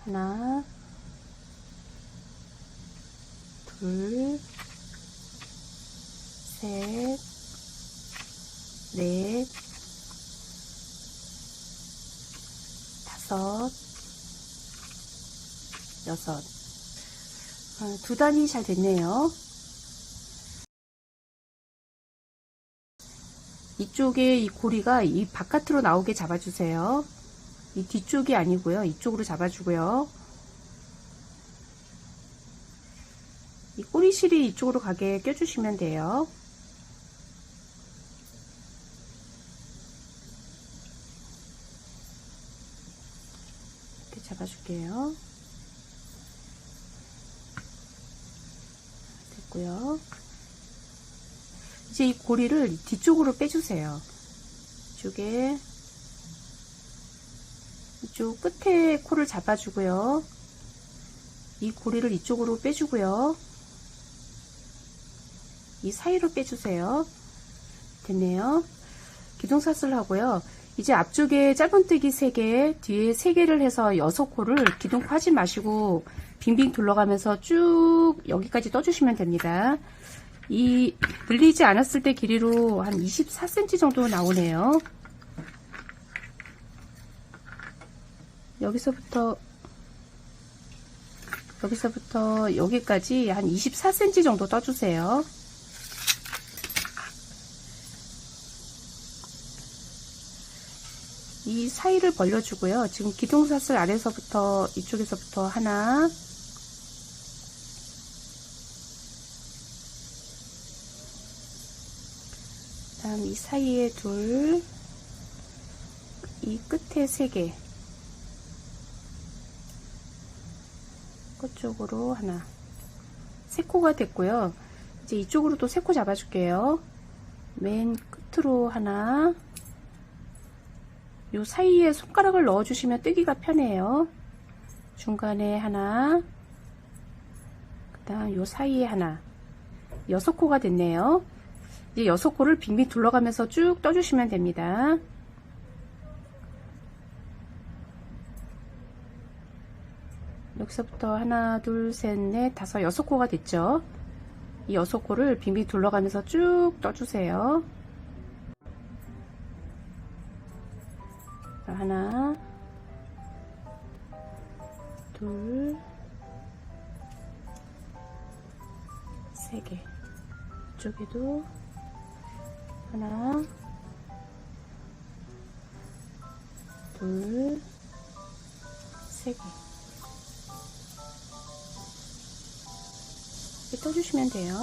하나, 둘, 셋, 넷, 5, 6. 2단이 잘 됐네요. 이쪽에 이 고리가 이 바깥으로 나오게 잡아주세요. 이 뒤쪽이 아니고요. 이쪽으로 잡아주고요. 이 꼬리실이 이쪽으로 가게 껴주시면 돼요. 이렇게 잡아줄게요. 됐고요. 이제 이 고리를 뒤쪽으로 빼주세요. 이쪽 끝에 코를 잡아주고요. 이 고리를 이쪽으로 빼주고요. 이 사이로 빼주세요. 됐네요. 기둥사슬 하고요. 이제 앞쪽에 짧은뜨기 3개, 뒤에 3개를 해서 6코를 기둥코 하지 마시고 빙빙 둘러가면서 쭉 여기까지 떠주시면 됩니다. 이 늘리지 않았을 때 길이로 한 24cm 정도 나오네요. 여기서부터 여기까지 한 24cm 정도 떠주세요. 이 사이를 벌려주고요. 지금 기둥사슬 아래서부터 이쪽에서부터 하나, 다음 이 사이에 둘, 이 끝에 3개, 끝쪽으로 하나, 3코가 됐고요. 이제 이쪽으로 또 3코 잡아줄게요. 맨 끝으로 하나, 요 사이에 손가락을 넣어주시면 뜨기가 편해요. 중간에 하나, 그 다음 요 사이에 하나, 6코가 됐네요. 이제 6코를 빙빙 둘러가면서 쭉 떠주시면 됩니다. 여기서부터 하나, 둘, 셋, 넷, 다섯, 6코가 됐죠. 이 6코를 빙빙 둘러가면서 쭉 떠주세요. 하나, 둘, 3개. 이쪽에도 하나, 둘, 3개. 이렇게 떠주시면 돼요.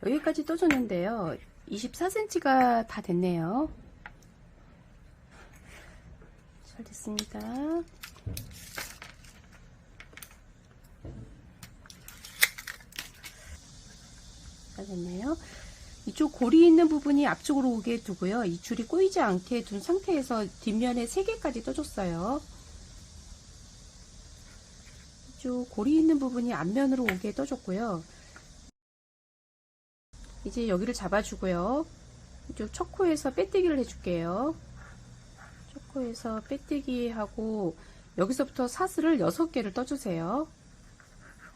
여기까지 떠줬는데요. 24cm가 다 됐네요. 잘 됐습니다. 잘 됐네요. 이쪽 고리 있는 부분이 앞쪽으로 오게 두고요. 이 줄이 꼬이지 않게 둔 상태에서 뒷면에 3개까지 떠줬어요. 이쪽 고리 있는 부분이 앞면으로 오게 떠줬고요. 이제 여기를 잡아주고요. 이쪽 첫 코에서 빼뜨기를 해줄게요. 첫 코에서 빼뜨기 하고 여기서부터 사슬을 6개를 떠주세요.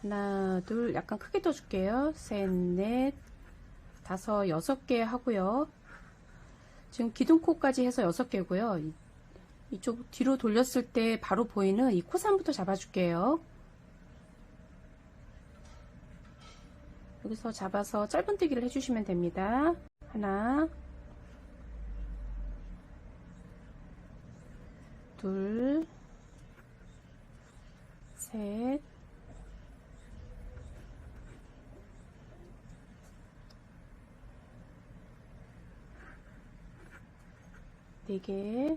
하나, 둘, 약간 크게 떠줄게요. 셋, 넷, 다섯, 6개 하고요. 지금 기둥코까지 해서 6개고요. 이쪽 뒤로 돌렸을 때 바로 보이는 이 코산부터 잡아줄게요. 여기서 잡아서 짧은뜨기를 해주시면 됩니다. 하나, 둘, 셋, 네 개,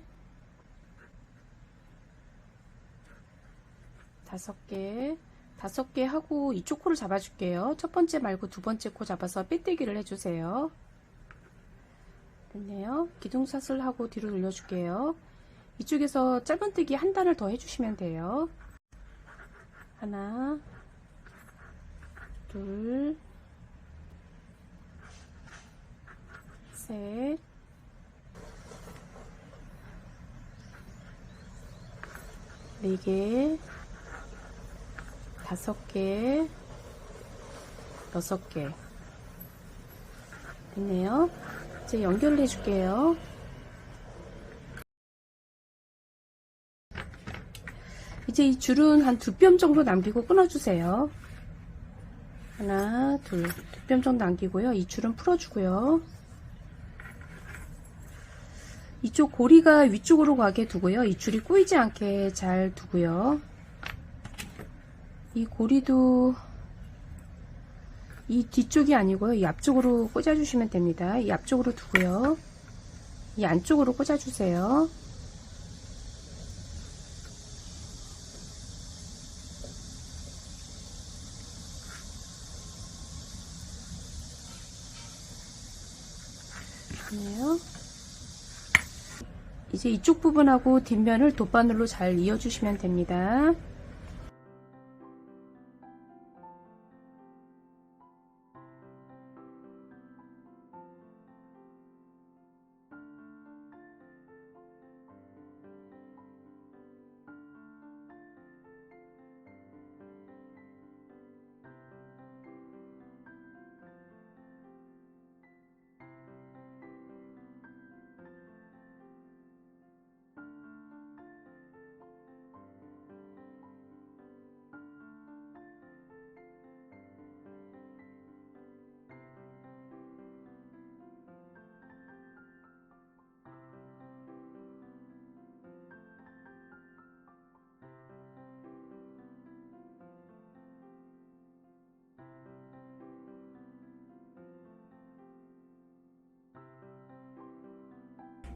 5개, 5개 하고 이쪽 코를 잡아줄게요. 첫 번째 말고 두 번째 코 잡아서 빼뜨기를 해주세요. 됐네요. 기둥사슬 하고 뒤로 돌려줄게요. 이쪽에서 짧은뜨기 한 단을 더 해주시면 돼요. 하나, 둘, 셋, 네 개, 5개, 6개. 됐네요. 이제 연결을 해줄게요. 이제 이 줄은 한 2뼘 정도 남기고 끊어주세요. 하나, 둘, 2뼘 정도 남기고요. 이 줄은 풀어주고요. 이쪽 고리가 위쪽으로 가게 두고요. 이 줄이 꼬이지 않게 잘 두고요. 이 고리도 이 뒤쪽이 아니고요. 이 앞쪽으로 꽂아주시면 됩니다. 이 앞쪽으로 두고요. 이 안쪽으로 꽂아주세요. 그네요. 이제 이쪽 부분하고 뒷면을 돗바늘로 잘 이어주시면 됩니다.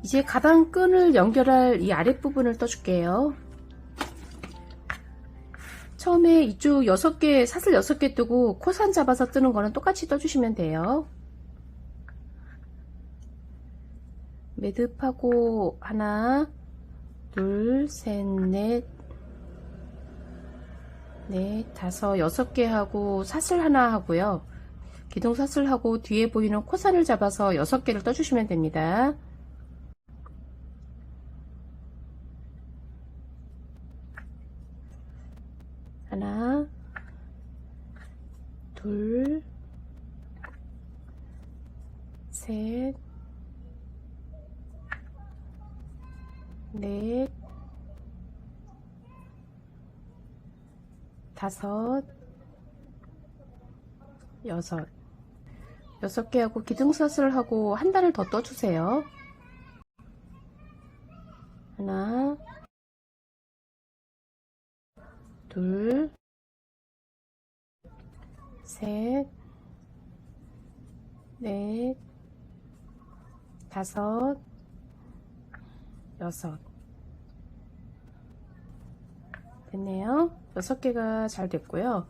이제 가방 끈을 연결할 이 아랫부분을 떠줄게요. 처음에 이쪽 6개, 사슬 6개 뜨고 코산 잡아서 뜨는 거는 똑같이 떠주시면 돼요. 매듭하고 하나, 둘, 셋, 넷, 넷, 다섯, 6개 하고 사슬 하나 하고요. 기둥 사슬 하고 뒤에 보이는 코산을 잡아서 6개를 떠주시면 됩니다. 하나, 둘, 셋, 넷, 다섯, 6개 하고 기둥사슬 하고 한 단을 더 떠주세요. 하나, 둘, 셋, 넷, 다섯, 여섯. 됐네요. 6개가 잘 됐고요.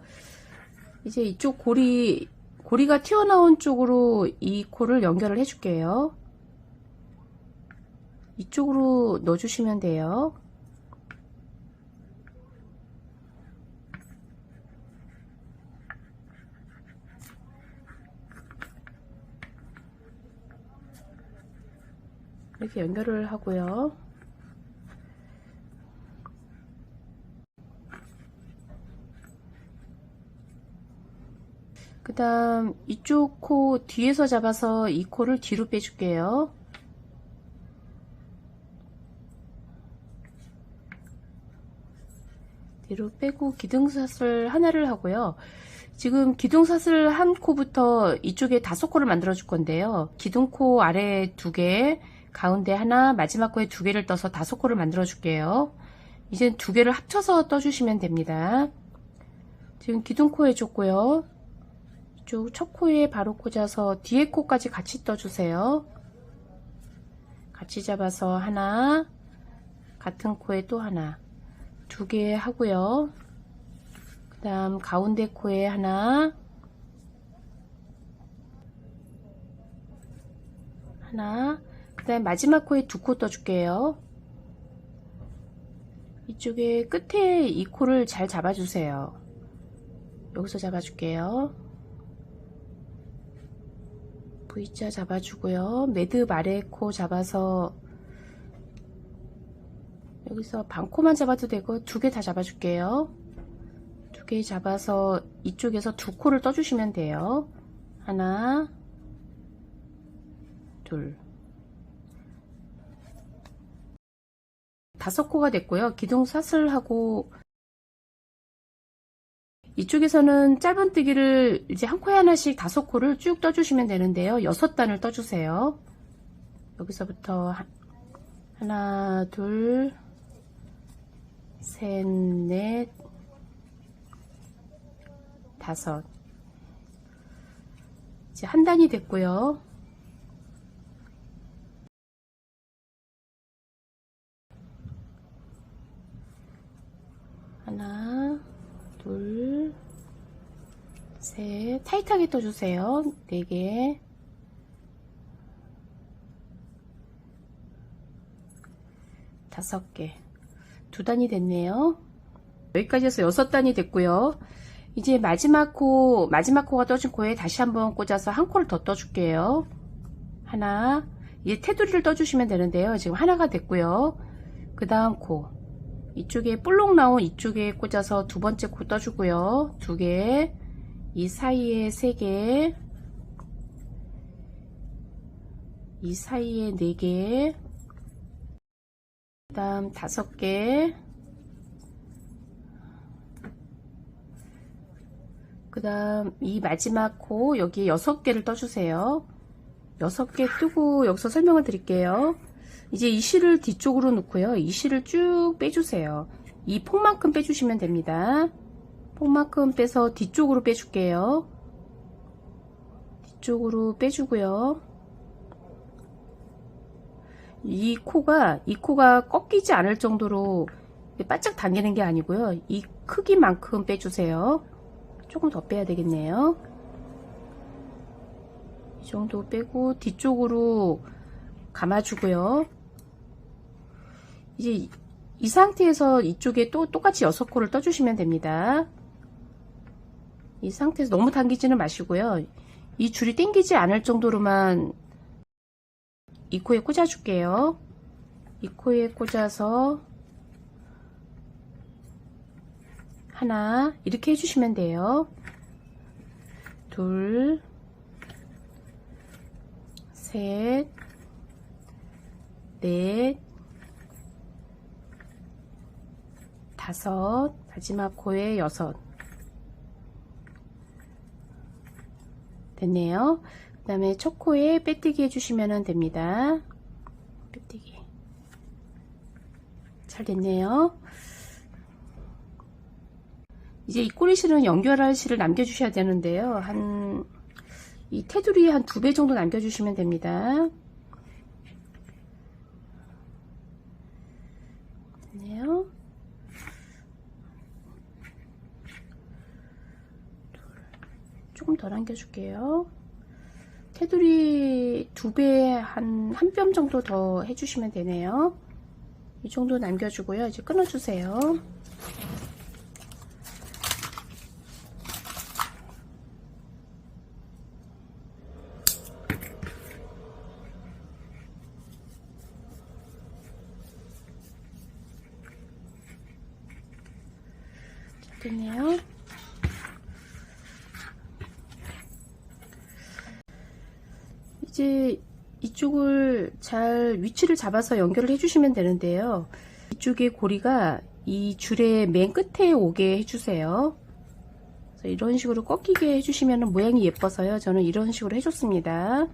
이제 이쪽 고리가 튀어나온 쪽으로 이 코를 연결을 해줄게요. 이쪽으로 넣어주시면 돼요. 이렇게 연결을 하고요. 그 다음 이쪽 코 뒤에서 잡아서 이 코를 뒤로 빼줄게요. 뒤로 빼고 기둥사슬 하나를 하고요. 지금 기둥사슬 한 코부터 이쪽에 5코를 만들어 줄 건데요. 기둥코 아래 2개, 가운데 하나, 마지막 코에 2개를 떠서 5코를 만들어 줄게요. 이젠 2개를 합쳐서 떠주시면 됩니다. 지금 기둥코 해줬고요. 이쪽 첫 코에 바로 꽂아서 뒤에 코까지 같이 떠주세요. 같이 잡아서 하나, 같은 코에 또 하나, 2개 하고요. 그 다음 가운데 코에 하나, 그 다음 마지막 코에 2코 떠줄게요. 이쪽에 끝에 이 코를 잘 잡아주세요. 여기서 잡아줄게요. V자 잡아주고요. 매듭 아래 코 잡아서 여기서 반코만 잡아도 되고 2개 다 잡아줄게요. 2개 잡아서 이쪽에서 2코를 떠주시면 돼요. 하나, 둘, 5코가 됐고요. 기둥사슬하고 이쪽에서는 짧은뜨기를 이제 한 코에 하나씩 5코를 쭉 떠주시면 되는데요. 6단을 떠주세요. 여기서부터 하나, 둘, 셋, 넷, 5. 이제 한 단이 됐고요. 하나, 둘, 셋, 타이트하게 떠주세요. 4개, 5개, 2단이 됐네요. 여기까지 해서 6단이 됐고요. 이제 마지막 코가 떠진 코에 다시 한번 꽂아서 한 코를 더 떠줄게요. 하나, 이제 테두리를 떠주시면 되는데요. 지금 하나가 됐고요. 그 다음 코, 이쪽에 볼록 나온 이쪽에 꽂아서 2번째 코 떠주고요. 2개, 이 사이에 3개, 이 사이에 4개, 그 다음 5개, 그 다음 이 마지막 코 여기에 6개를 떠주세요. 6개 뜨고 여기서 설명을 드릴게요. 이제 이 실을 뒤쪽으로 놓고요. 이 실을 쭉 빼주세요. 이 폭만큼 빼주시면 됩니다. 폭만큼 빼서 뒤쪽으로 빼줄게요. 뒤쪽으로 빼주고요. 이 코가 꺾이지 않을 정도로 바짝 당기는 게 아니고요. 이 크기만큼 빼주세요. 조금 더 빼야 되겠네요. 이 정도 빼고 뒤쪽으로 감아주고요. 이제 이 상태에서 이쪽에 또 똑같이 6코를 떠주시면 됩니다. 이 상태에서 너무 당기지는 마시고요. 이 줄이 당기지 않을 정도로만 이 코에 꽂아줄게요. 이 코에 꽂아서 하나 이렇게 해주시면 돼요. 둘, 셋, 넷, 5, 마지막 코에 6. 됐네요. 그 다음에 첫 코에 빼뜨기 해주시면 됩니다. 빼뜨기. 잘 됐네요. 이제 이 꼬리실은 연결할 실을 남겨주셔야 되는데요. 한 이 테두리 한 2배 정도 남겨주시면 됩니다. 됐네요. 조금 더 남겨줄게요. 테두리 2배 한 뼘 정도 더 해주시면 되네요. 이 정도 남겨주고요. 이제 끊어주세요. 됐네요. 이제 이쪽을 잘 위치를 잡아서 연결을 해주시면 되는데요. 이쪽의 고리가 이 줄의 맨 끝에 오게 해주세요. 그래서 이런 식으로 꺾이게 해주시면 모양이 예뻐서요. 저는 이런 식으로 해줬습니다.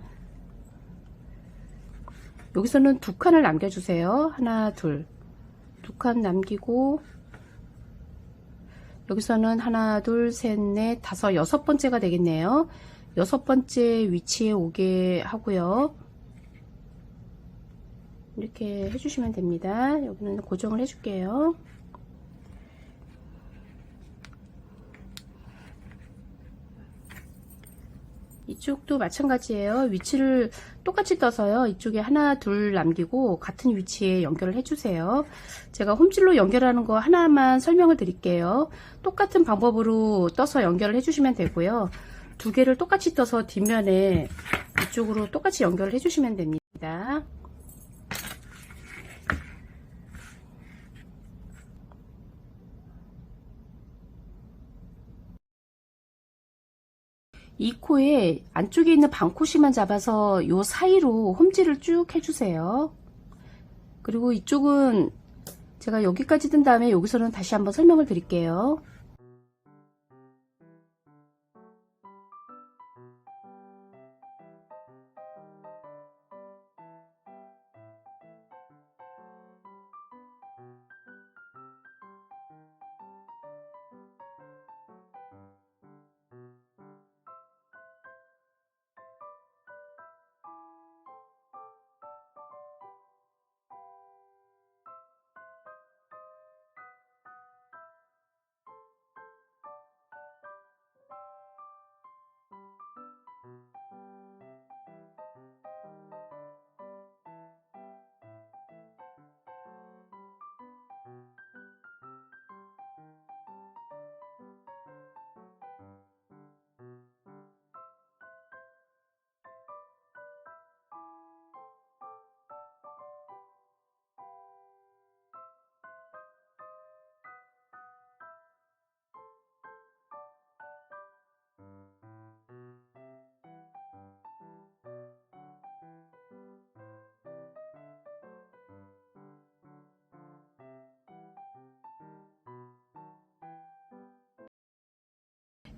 여기서는 2칸을 남겨주세요. 하나, 둘. 2칸 남기고 여기서는 하나, 둘, 셋, 넷, 다섯, 6번째가 되겠네요. 6번째 위치에 오게 하고요. 이렇게 해주시면 됩니다. 여기는 고정을 해줄게요. 이쪽도 마찬가지예요. 위치를 똑같이 떠서요. 이쪽에 하나, 둘 남기고 같은 위치에 연결을 해주세요. 제가 홈질로 연결하는 거 하나만 설명을 드릴게요. 똑같은 방법으로 떠서 연결을 해주시면 되고요. 2개를 똑같이 떠서 뒷면에 이쪽으로 똑같이 연결을 해주시면 됩니다. 이 코에 안쪽에 있는 반코시만 잡아서 요 사이로 홈질을 쭉 해주세요. 그리고 이쪽은 제가 여기까지 뜬 다음에 여기서는 다시 한번 설명을 드릴게요.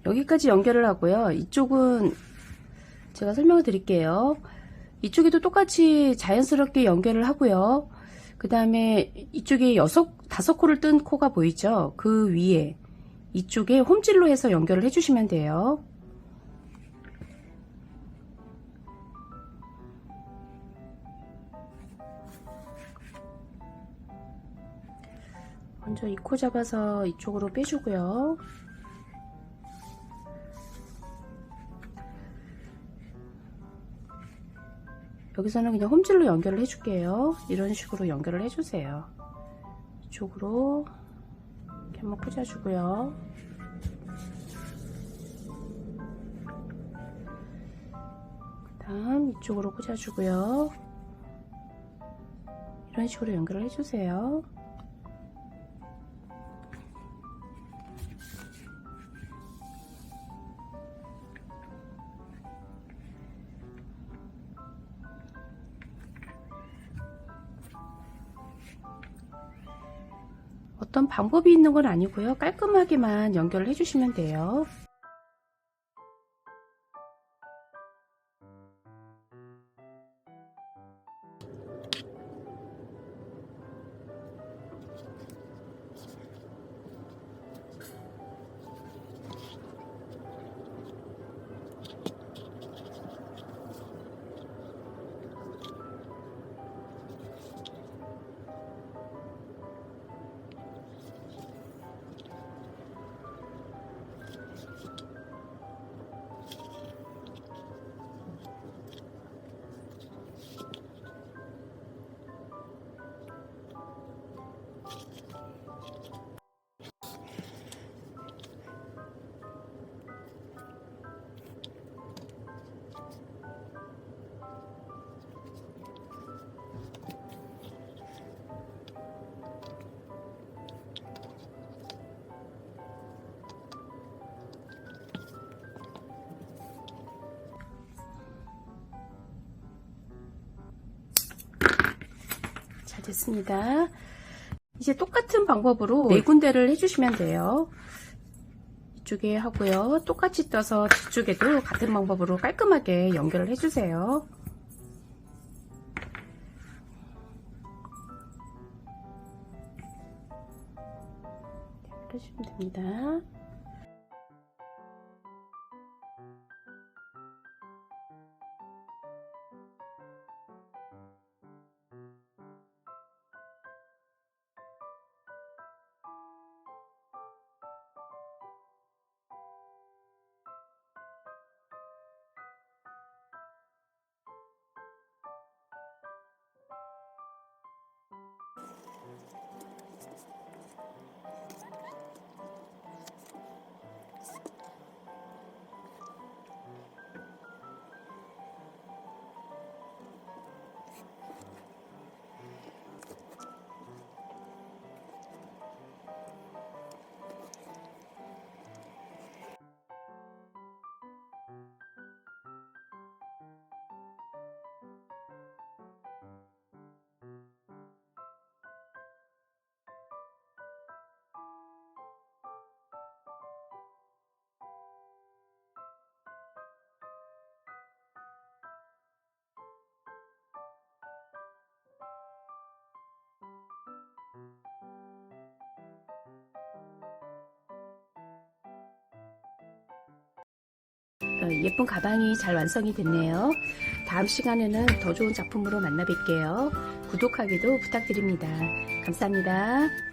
여기까지 연결을 하고요. 이쪽은 제가 설명을 드릴게요. 이쪽에도 똑같이 자연스럽게 연결을 하고요. 그 다음에 이쪽에 5코를 뜬 코가 보이죠? 그 위에 이쪽에 홈질로 해서 연결을 해주시면 돼요. 먼저 이 코 잡아서 이쪽으로 빼주고요. 여기서는 그냥 홈질로 연결을 해줄게요. 이런 식으로 연결을 해주세요. 이쪽으로 이렇게 한번 꽂아주고요. 그 다음 이쪽으로 꽂아주고요. 이런 식으로 연결을 해주세요. 어떤 방법이 있는 건 아니고요. 깔끔하게만 연결을 해주시면 돼요. 됐습니다. 이제 똑같은 방법으로 네 군데를 해주시면 돼요. 이쪽에 하고요. 똑같이 떠서 뒤쪽에도 같은 방법으로 깔끔하게 연결을 해주세요. 해주시면 됩니다. 예쁜 가방이 잘 완성이 됐네요. 다음 시간에는 더 좋은 작품으로 만나 뵐게요. 구독하기도 부탁드립니다. 감사합니다.